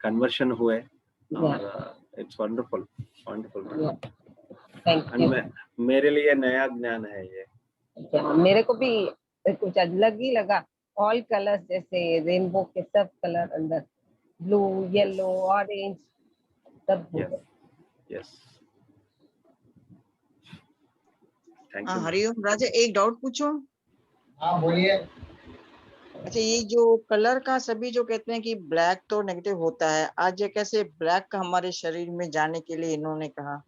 कन्वर्शन हुए, और it's wonderful, wonderful madam. Thank you. मेरे लिए नया ज्ञान है ये। मेरे को भी कुछ अलग ही लगा, ऑल कलर्स जैसे रेनबो के सब कलर अंदर, ब्लू, येलो, ऑरेंज, सब। यस, यस, थैंक हाँ यू। हरिओम राजा, एक डाउट पूछो। हाँ बोलिए। अच्छा, ये जो कलर का सभी जो कहते हैं कि ब्लैक तो नेगेटिव होता है, आज ये कैसे ब्लैक का हमारे शरीर में जाने के लिए इन्होंने कहा?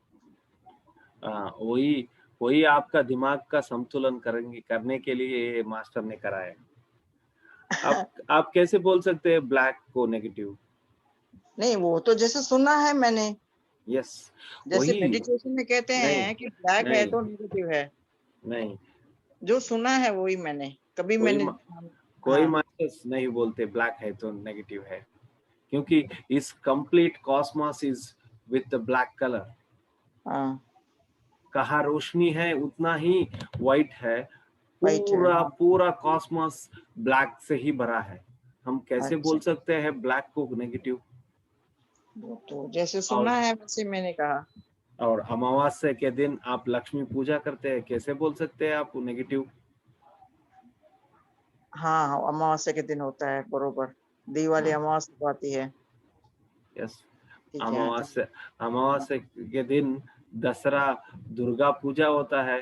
वही वही आपका दिमाग का संतुलन करने के लिए मास्टर ने कराया। आप कैसे बोल सकते हैं ब्लैक को नेगेटिव? नहीं, वो तो जैसे सुना है मैंने, यस, जैसे वही। मेडिटेशन में कहते नहीं, हैं कि ब्लैक है नहीं, तो नेगेटिव है, नहीं, जो सुना है वही मैंने कभी मैंने। कोई हाँ, मास्टर्स नहीं बोलते ब्लैक है तो नेगेटिव है, क्योंकि इस complete Cosmos is with the black colour. हाँ, कहाँ रोशनी है उतना ही व्हाइट है, वाइट है। पूरा पूरा कॉस्मोस ब्लैक से ही भरा है। हम कैसे बोल अच्छा, सकते हैं ब्लैक को नेगेटिव? वो तो जैसे सुना है वैसे मैंने कहा। और अमावस्या के दिन आप लक्ष्मी पूजा करते हैं, कैसे बोल सकते हैं आप नेगेटिव? हाँ हाँ, अमावस्या के दिन होता है, बरोबर। दिवाली अमावस्या को आती है। यस, ठीक है। अमावस्या के दिन दसरा दुर्गा पूजा होता है।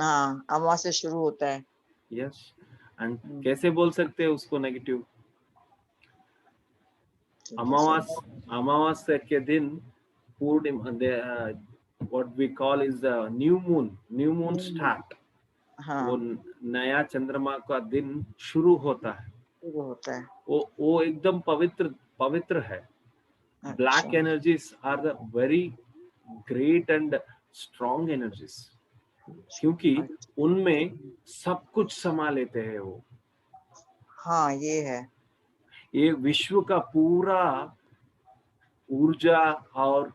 हाँ, अमावस्या शुरू होता है। यस, एंड कैसे बोल सकते हैं उसको नेगेटिव? ठीक है सर। अमावस्या के दिन पूर्णिमा, what we call is the new moon start. हाँ, वो नया चंद्रमा का दिन शुरू होता है। शुरू होता है। वो एकदम पवित्र है। ब्लैक अच्छा, energies are the very great and strong energies, क्योंकि उनमें सब कुछ समा लेते हैं वो। हाँ, ये है। ये विश्व का पूरा ऊर्जा और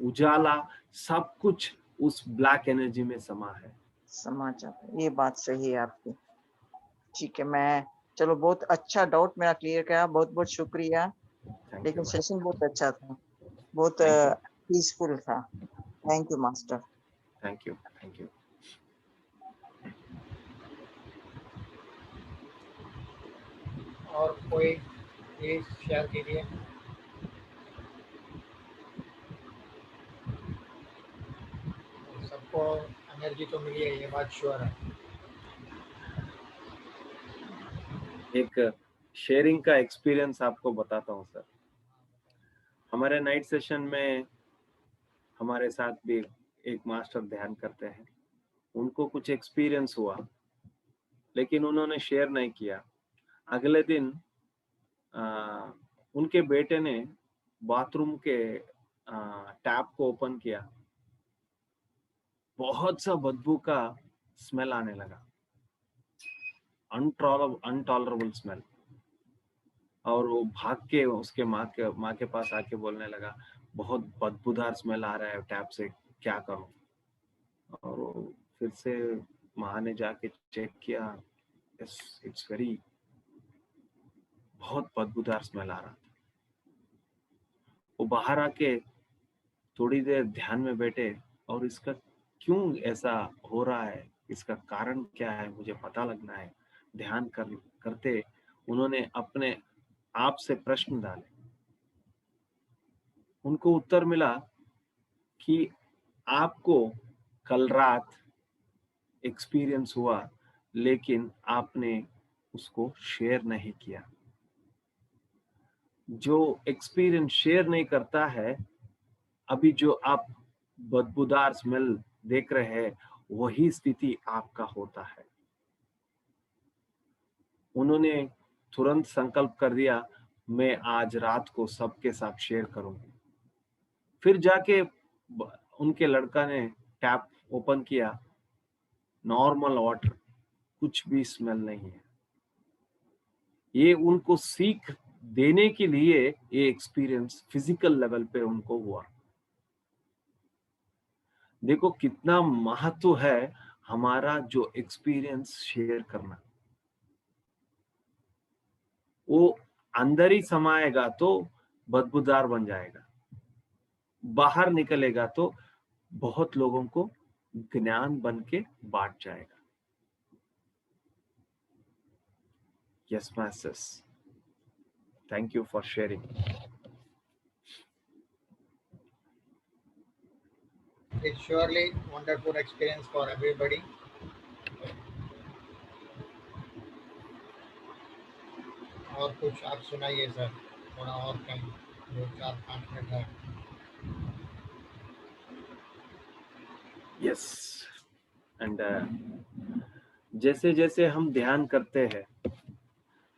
उजाला सब कुछ उस ब्लैक एनर्जी में समा है। समाचार, ये बात सही है आपकी। ठीक है, मैं चलो, बहुत अच्छा डाउट मेरा क्लियर किया, बहुत बहुत शुक्रिया। थैंक लेकिन यू, सेशन बहुत अच्छा था, बहुत थैंक यू, पीसफुल था। Thank you master. Thank you, thank you. और कोई प्लीज शेयर कीजिए। सबको एनर्जी तो मिली है, ये बात श्योर है। एक शेयरिंग का एक्सपीरियंस आपको बताता हूँ सर। हमारे नाइट सेशन में हमारे साथ भी एक मास्टर ध्यान करते हैं। उनको कुछ एक्सपीरियंस हुआ, लेकिन उन्होंने शेयर नहीं किया। अगले दिन उनके बेटे ने बाथरूम के टैप को ओपन किया, बहुत सा बदबू का स्मेल आने लगा, अनटॉलरेबल स्मेल। और वो भाग के उसके माँ के पास आके बोलने लगा, बहुत बदबूदार स्मेल आ रहा है टैप से, क्या करूं? और वो फिर से माँ ने जाके चेक किया, यस इट्स वेरी, बहुत बदबूदार स्मेल आ रहा था। वो बाहर आके थोड़ी देर ध्यान में बैठे और इसका क्यों ऐसा हो रहा है, इसका कारण क्या है, मुझे पता लगना है। ध्यान करते उन्होंने अपने आप से प्रश्न डाले। उनको उत्तर मिला कि आपको कल रात एक्सपीरियंस हुआ, लेकिन आपने उसको शेयर नहीं किया। जो एक्सपीरियंस शेयर नहीं करता है, अभी जो आप बदबूदार स्मेल देख रहे हैं, वही स्थिति आपका होता है। उन्होंने तुरंत संकल्प कर दिया, मैं आज रात को सबके साथ शेयर करूंगी। फिर जाके उनके लड़का ने टैप ओपन किया, नॉर्मल वाटर, कुछ भी स्मेल नहीं है। ये उनको सीख देने के लिए ये एक्सपीरियंस फिजिकल लेवल पे उनको हुआ। देखो कितना महत्व है हमारा जो एक्सपीरियंस शेयर करना। वो अंदर ही समाएगा तो बदबूदार बन जाएगा, बाहर निकलेगा तो बहुत लोगों को ज्ञान बन के बांट जाएगा। Yes masters, thank you for sharing. It's surely wonderful experience for everybody. और कुछ आप सुनाइए सर, थोड़ा और टाइम, 2-4-5 मिनट है। यस, एंड जैसे जैसे हम ध्यान करते हैं,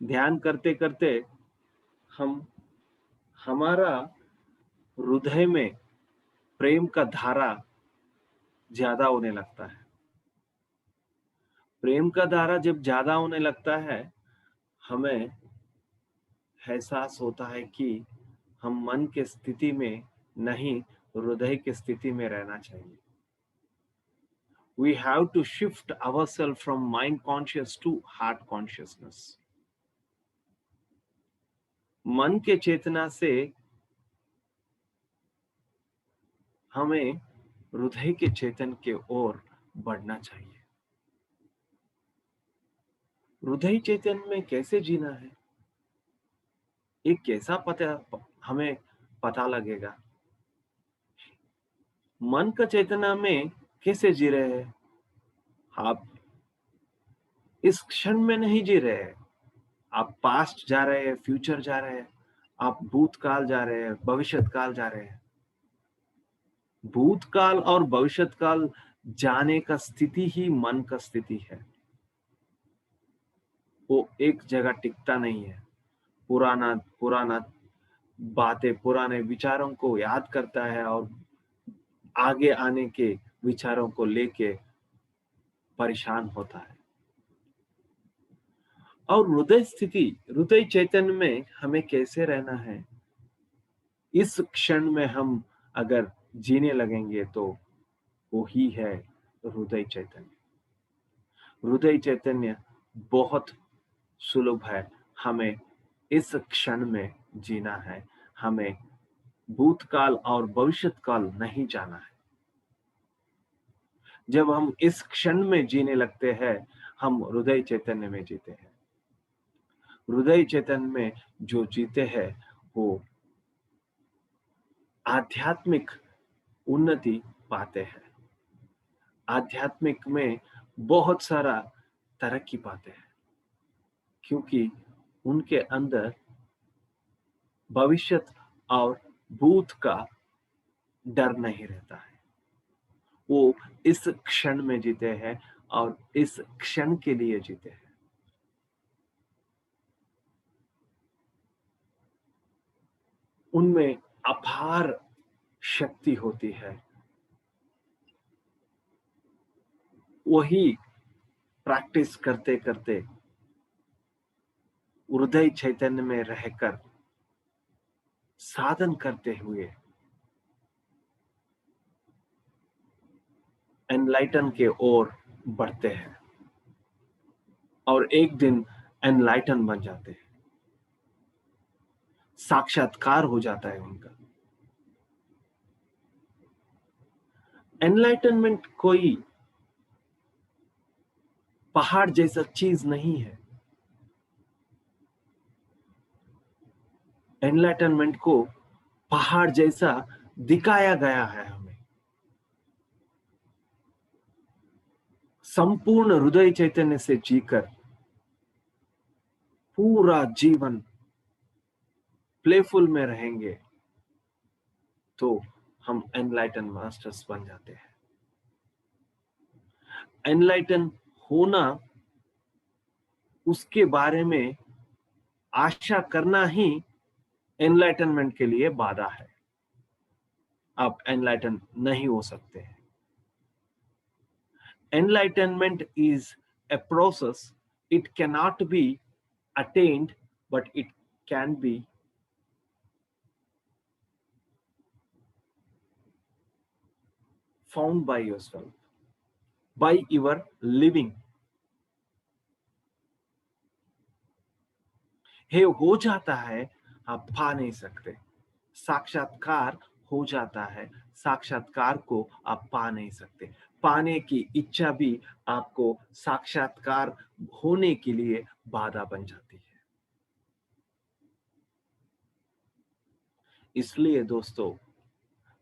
ध्यान करते करते हमारा हृदय में प्रेम का धारा ज्यादा होने लगता है। प्रेम का धारा जब ज्यादा होने लगता है, हमें एहसास होता है कि हम मन के स्थिति में नहीं, हृदय की स्थिति में रहना चाहिए। We have to shift ourselves from mind conscious to heart consciousness. मन के चेतना से हमें हृदय के चेतन के ओर बढ़ना चाहिए। हृदय चेतन में कैसे जीना है, एक कैसा हमें पता लगेगा। मन का चेतना में कैसे जी रहे हैं आप, इस क्षण में नहीं जी रहे हैं। आप पास्ट जा रहे हैं, फ्यूचर जा रहे हैं, आप भूतकाल जा रहे हैं, भविष्यकाल जा रहे हैं। भूतकाल और भविष्यकाल जाने का स्थिति ही मन का स्थिति है। वो एक जगह टिकता नहीं है। पुराना बातें, पुराने विचारों को याद करता है और आगे आने के विचारों को लेके परेशान होता है। और हृदय चैतन्य में हमें कैसे रहना है, इस क्षण में हम अगर जीने लगेंगे तो वो ही है हृदय चैतन्य। हृदय चैतन्य बहुत सुलभ है। हमें इस क्षण में जीना है, हमें भूतकाल और भविष्यकाल नहीं जाना है। जब हम इस क्षण में जीने लगते हैं, हम हृदय चैतन्य में जीते हैं। हृदय चैतन्य में जो जीते हैं वो आध्यात्मिक उन्नति पाते हैं, आध्यात्मिक में बहुत सारा तरक्की पाते हैं, क्योंकि उनके अंदर भविष्य और भूत का डर नहीं रहता है। वो इस क्षण में जीते हैं और इस क्षण के लिए जीते हैं। उनमें अपार शक्ति होती है। वही प्रैक्टिस करते करते हृदय चैतन्य में रहकर साधन करते हुए एनलाइटन के ओर बढ़ते हैं और एक दिन एनलाइटन बन जाते हैं, साक्षात्कार हो जाता है उनका। एनलाइटनमेंट कोई पहाड़ जैसा चीज नहीं है। एनलाइटनमेंट को पहाड़ जैसा दिखाया गया है हमें। संपूर्ण हृदय चैतन्य से जीकर पूरा जीवन प्लेफुल में रहेंगे तो हम एनलाइटन मास्टर्स बन जाते हैं। एनलाइटन होना, उसके बारे में आशा करना ही एनलाइटनमेंट के लिए बाधा है। आप एनलाइटन नहीं हो सकते हैं। Enlightenment is a process. It cannot be attained, but it can be found by yourself, by your living. हे हो जाता है, आप पा नहीं सकते। साक्षात्कार हो जाता है, साक्षात्कार को आप पा नहीं सकते। पाने की इच्छा भी आपको साक्षात्कार होने के लिए बाधा बन जाती है। इसलिए दोस्तों,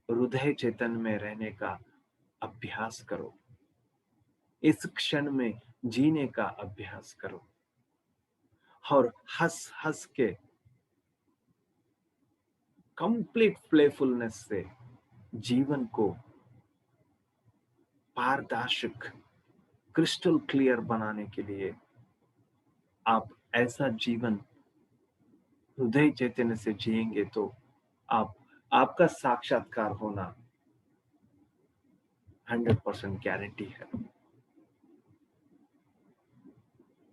हृदय चेतन में रहने का अभ्यास करो, इस क्षण में जीने का अभ्यास करो और हंस हंस के कंप्लीट प्लेफुलनेस से जीवन को पारदर्शक, क्रिस्टल क्लियर बनाने के लिए आप ऐसा जीवन हृदय चैतन्य से जिएंगे तो आपका साक्षात्कार होना 100% गारंटी है।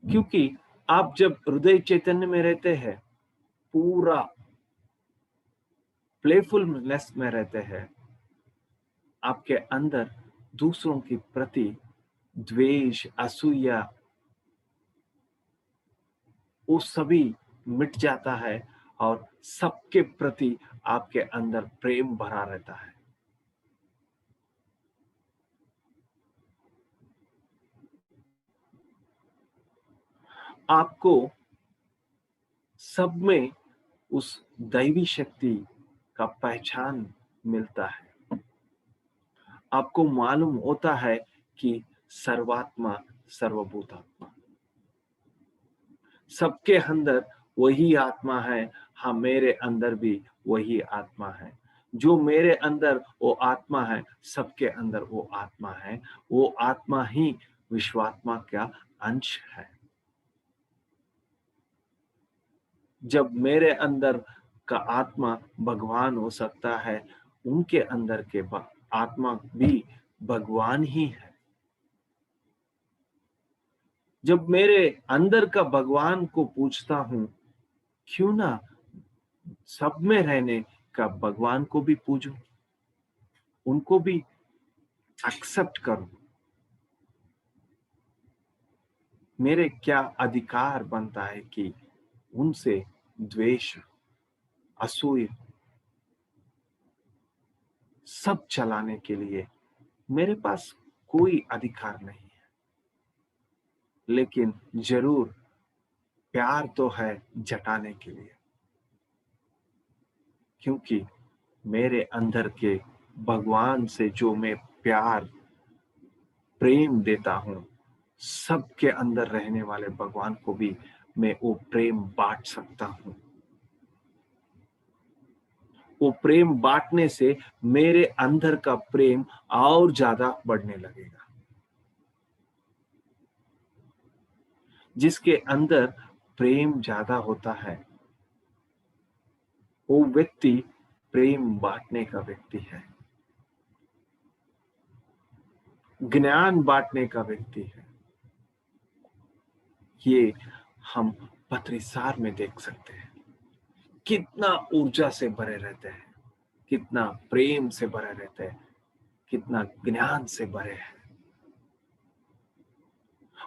क्योंकि आप जब हृदय चैतन्य में रहते हैं, पूरा प्लेफुलनेस में रहते हैं, आपके अंदर दूसरों के प्रति द्वेष, असूया, वो सभी मिट जाता है और सबके प्रति आपके अंदर प्रेम भरा रहता है। आपको सब में उस दैवी शक्ति का पहचान मिलता है। आपको मालूम होता है कि सर्वात्मा सर्वभूतात्मा, सबके अंदर वही आत्मा है। हाँ, मेरे अंदर भी वही आत्मा है। जो मेरे अंदर वो आत्मा है, सबके अंदर वो आत्मा है। वो आत्मा ही विश्वात्मा का अंश है। जब मेरे अंदर का आत्मा भगवान हो सकता है, उनके अंदर के आत्मा भी भगवान ही है। जब मेरे अंदर का भगवान को पूछता हूं, क्यों ना सब में रहने का भगवान को भी पूजूं, उनको भी एक्सेप्ट करूं। मेरे क्या अधिकार बनता है कि उनसे द्वेष, असूया सब चलाने के लिए मेरे पास कोई अधिकार नहीं है। लेकिन जरूर प्यार तो है जताने के लिए, क्योंकि मेरे अंदर के भगवान से जो मैं प्यार, प्रेम देता हूं, सबके अंदर रहने वाले भगवान को भी मैं वो प्रेम बांट सकता हूं। वो प्रेम बांटने से मेरे अंदर का प्रेम और ज्यादा बढ़ने लगेगा। जिसके अंदर प्रेम ज्यादा होता है, वो व्यक्ति प्रेम बांटने का व्यक्ति है, ज्ञान बांटने का व्यक्ति है। ये हम पत्रिसार में देख सकते हैं। कितना ऊर्जा से भरे रहते हैं, कितना प्रेम से भरे रहते हैं, कितना ज्ञान से भरे हैं।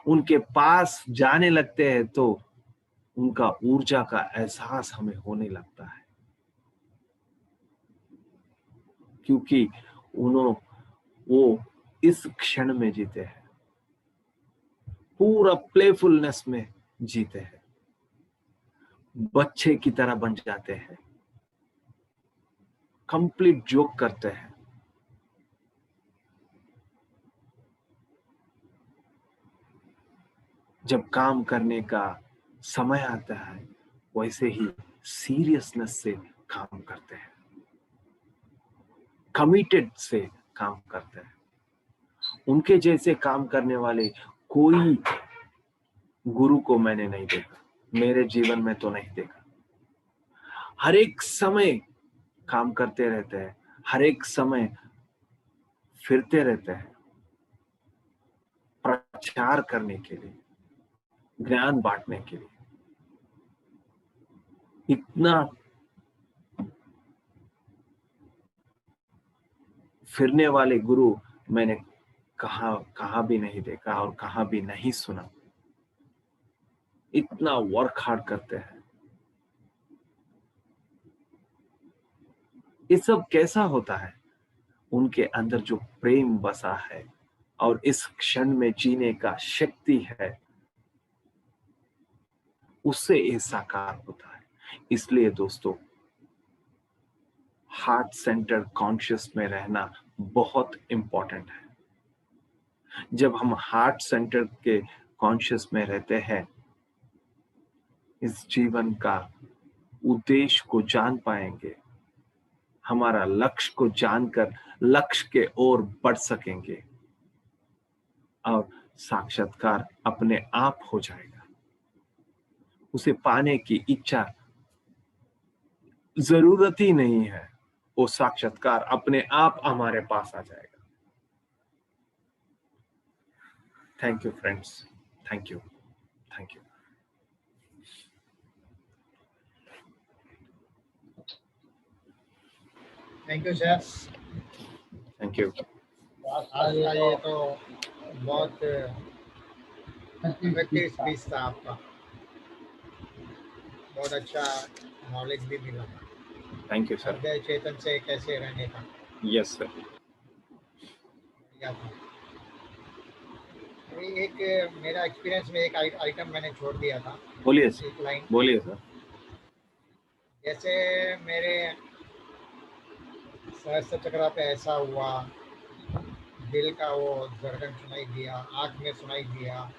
उनके पास जाने लगते हैं तो उनका ऊर्जा का एहसास हमें होने लगता है, क्योंकि वो इस क्षण में जीते हैं, पूरा प्लेफुलनेस में जीते हैं, बच्चे की तरह बन जाते हैं, कंप्लीट जोक करते हैं। जब काम करने का समय आता है वैसे ही सीरियसनेस से काम करते हैं, कमिटेड से काम करते हैं। उनके जैसे काम करने वाले कोई गुरु को मैंने नहीं देखा, मेरे जीवन में तो नहीं देखा। हर एक समय काम करते रहते हैं, हर एक समय फिरते रहते हैं प्रचार करने के लिए, ज्ञान बांटने के लिए। इतना फिरने वाले गुरु मैंने कहाँ भी नहीं देखा और कहाँ भी नहीं सुना। इतना वर्क हार्ड करते हैं। ये सब कैसा होता है? उनके अंदर जो प्रेम बसा है और इस क्षण में जीने का शक्ति है, उससे ये साकार होता है। इसलिए दोस्तों, हार्ट सेंटर कॉन्शियस में रहना बहुत इंपॉर्टेंट है। जब हम हार्ट सेंटर के कॉन्शियस में रहते हैं, इस जीवन का उद्देश्य को जान पाएंगे, हमारा लक्ष्य को जानकर लक्ष्य के ओर बढ़ सकेंगे और साक्षात्कार अपने आप हो जाएगा। उसे पाने की इच्छा जरूरत ही नहीं है, वो साक्षात्कार अपने आप हमारे पास आ जाएगा। Thank you friends, thank you, thank you. Thank you sir. Thank you. आज का ये तो बहुत इफेक्टिव स्पीच था आपका, बहुत अच्छा नॉलेज भी मिला। Thank you sir. हृदय चेतन से कैसे रहने का। Yes sir. बढ़िया था। अभी एक मेरा एक्सपीरियंस में एक आइटम मैंने छोड़ दिया था। बोलिए एक सर, लाइन। बोलिए सर। जैसे मेरे सहस्त्र चक्र पे ऐसा हुआ, दिल का वो धड़कन सुनाई दिया, आँख में सुनाई दिया,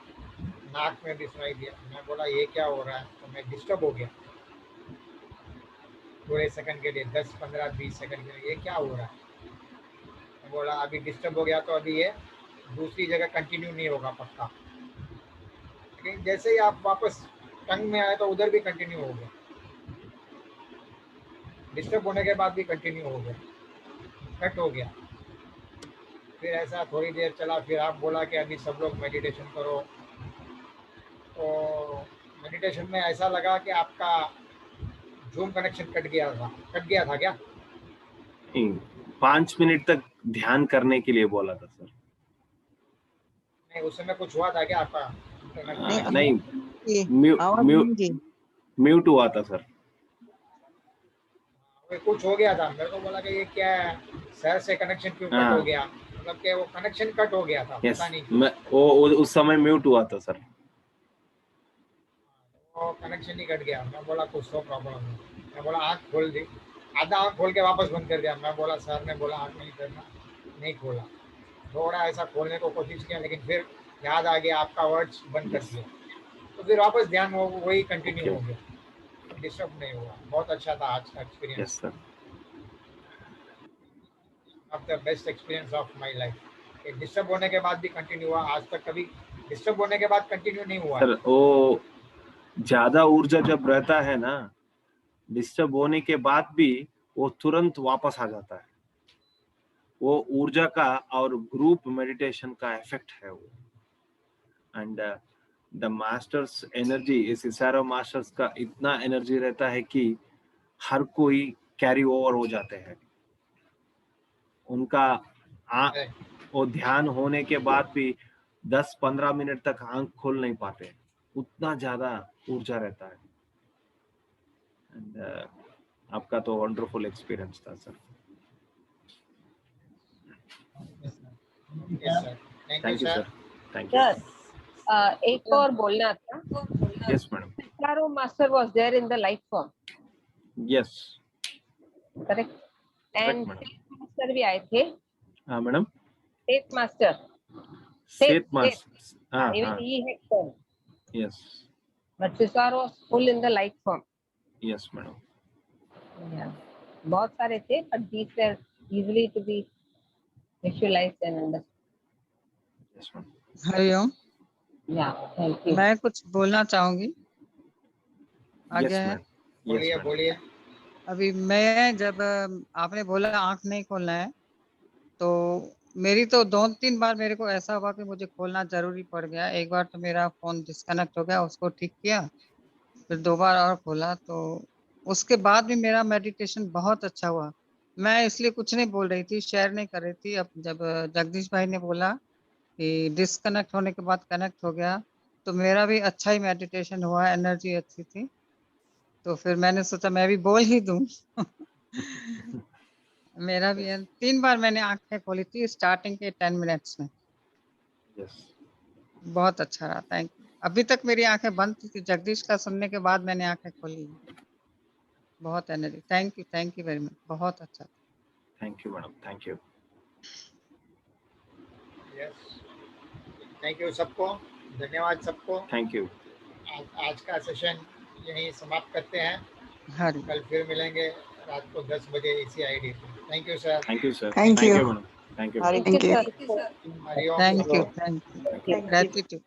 नाक में भी सुनाई दिया। मैं बोला ये क्या हो रहा है, तो मैं डिस्टर्ब हो गया थोड़े सेकंड के लिए, 10, 15, 20 सेकंड के लिए। ये क्या हो रहा है? मैं बोला अभी डिस्टर्ब हो गया तो अभी ये दूसरी जगह कंटिन्यू नहीं होगा पक्का। लेकिन जैसे ही आप वापस टंग में आए तो उधर भी कंटिन्यू हो गया, डिस्टर्ब होने के बाद भी कंटिन्यू हो गया, कट हो गया। फिर ऐसा थोड़ी देर चला, फिर आप बोला कि अभी सब लोग मेडिटेशन करो। तो मेडिटेशन में ऐसा लगा कि आपका जूम कनेक्शन कट गया था क्या? 5 मिनट तक ध्यान करने के लिए बोला था सर। नहीं, उस समय कुछ हुआ था क्या आपका? नहीं, आवाज नहीं थी। म्यूट हुआ था सर। कुछ हो गया था, मेरे को बोला कि ये क्या है, सर से कनेक्शन क्यों कट हो गया, मतलब कि वो कनेक्शन कट हो गया था। पता नहीं क्यों। वो उस समय म्यूट हुआ था सर। वो कनेक्शन ही कट गया। मैं बोला कुछ तो प्रॉब्लम है। मैं बोला आँख खोल दी, आधा आँख खोल के वापस बंद कर दिया। मैं बोला सर ने बोला आँख नहीं करना, नहीं खोला। थोड़ा ऐसा खोलने को कोशिश किया, लेकिन फिर याद आ गया आपका वर्ड्स बंद कर दिया, तो फिर वापस ध्यान वही कंटिन्यू हो गया, डिस्टर्ब नहीं हुआ। बहुत अच्छा था आज का experience. Yes sir. Of the best experience of my life. Disturb होने के बाद भी कंटिन्यू हुआ। आज तक कभी डिस्टर्ब होने के बाद कंटिन्यू नहीं हुआ सर, वो ज्यादा ऊर्जा जब रहता है ना, डिस्टर्ब होने के बाद भी वो तुरंत वापस आ जाता है। वो ऊर्जा का और ग्रुप मेडिटेशन का इफेक्ट है वो। एंड द मास्टर्स एनर्जी, इस इशारा मास्टर्स का इतना एनर्जी रहता है कि हर कोई कैरी ओवर हो जाते हैं। उनका वो ध्यान होने के बाद भी 10-15 मिनट तक आंख खोल नहीं पाते, उतना ज्यादा ऊर्जा रहता है। एंड आपका तो वंडरफुल एक्सपीरियंस था sir. Yes, sir. Thank you, thank you sir. Sir, thank you. Sir एक और बोलना था। Yes madam. Cesaro master was there in the life form, yes correct? And madam. Seth master भी आए थे। हाँ मैडम। Seth master, सेठ Seth, मास, हाँ even हाँ, he had come, yes but Cesaro was full in the life form. Yes madam. Yeah. बहुत सारे थे, but these were easily to be visualized and understood. Yes madam. Hariom. Yeah, thank you. मैं कुछ बोलना चाहूंगी। Yes आगे है। मैडम। बोलिए बोलिए। अभी मैं जब आपने बोला आंख नहीं खोलना है, तो मेरी तो 2-3 बार मेरे को ऐसा हुआ कि मुझे खोलना जरूरी पड़ गया। एक बार तो मेरा फोन डिस्कनेक्ट हो गया, उसको ठीक किया, फिर 2 बार और खोला, तो उसके बाद भी मेरा मेडिटेशन बहुत अच्छा हुआ। मैं इसलिए कुछ नहीं बोल रही थी, शेयर नहीं कर रही थी। अब जब जगदीश भाई ने बोला कि डिस्कनेक्ट होने के बाद कनेक्ट हो गया, तो मेरा भी अच्छा ही मेडिटेशन हुआ, एनर्जी अच्छी थी, तो फिर मैंने सोचा मैं भी बोल ही दूं। मेरा भी 3 बार मैंने आंखें खोली थी स्टार्टिंग के 10 मिनट्स में। यस बहुत अच्छा रहा, थैंक यू। अभी तक मेरी आंखें बंद थी, जगदीश का सुनने के बाद मैंने आंखें खोली। बहुत energy, thank you very much, बहुत अच्छा। Thank you madam, thank you. Yes, thank you सबको, धन्यवाद सबको। Thank you. आज का सेशन यहीं समाप्त करते हैं। हरी कल फिर मिलेंगे रात को 10 बजे इसी आईडी पे। Thank you sir. Thank you sir. Thank you. Madam, thank you. Hari Thank you, Thank sir. Hariom thank सबको। You, gratitude.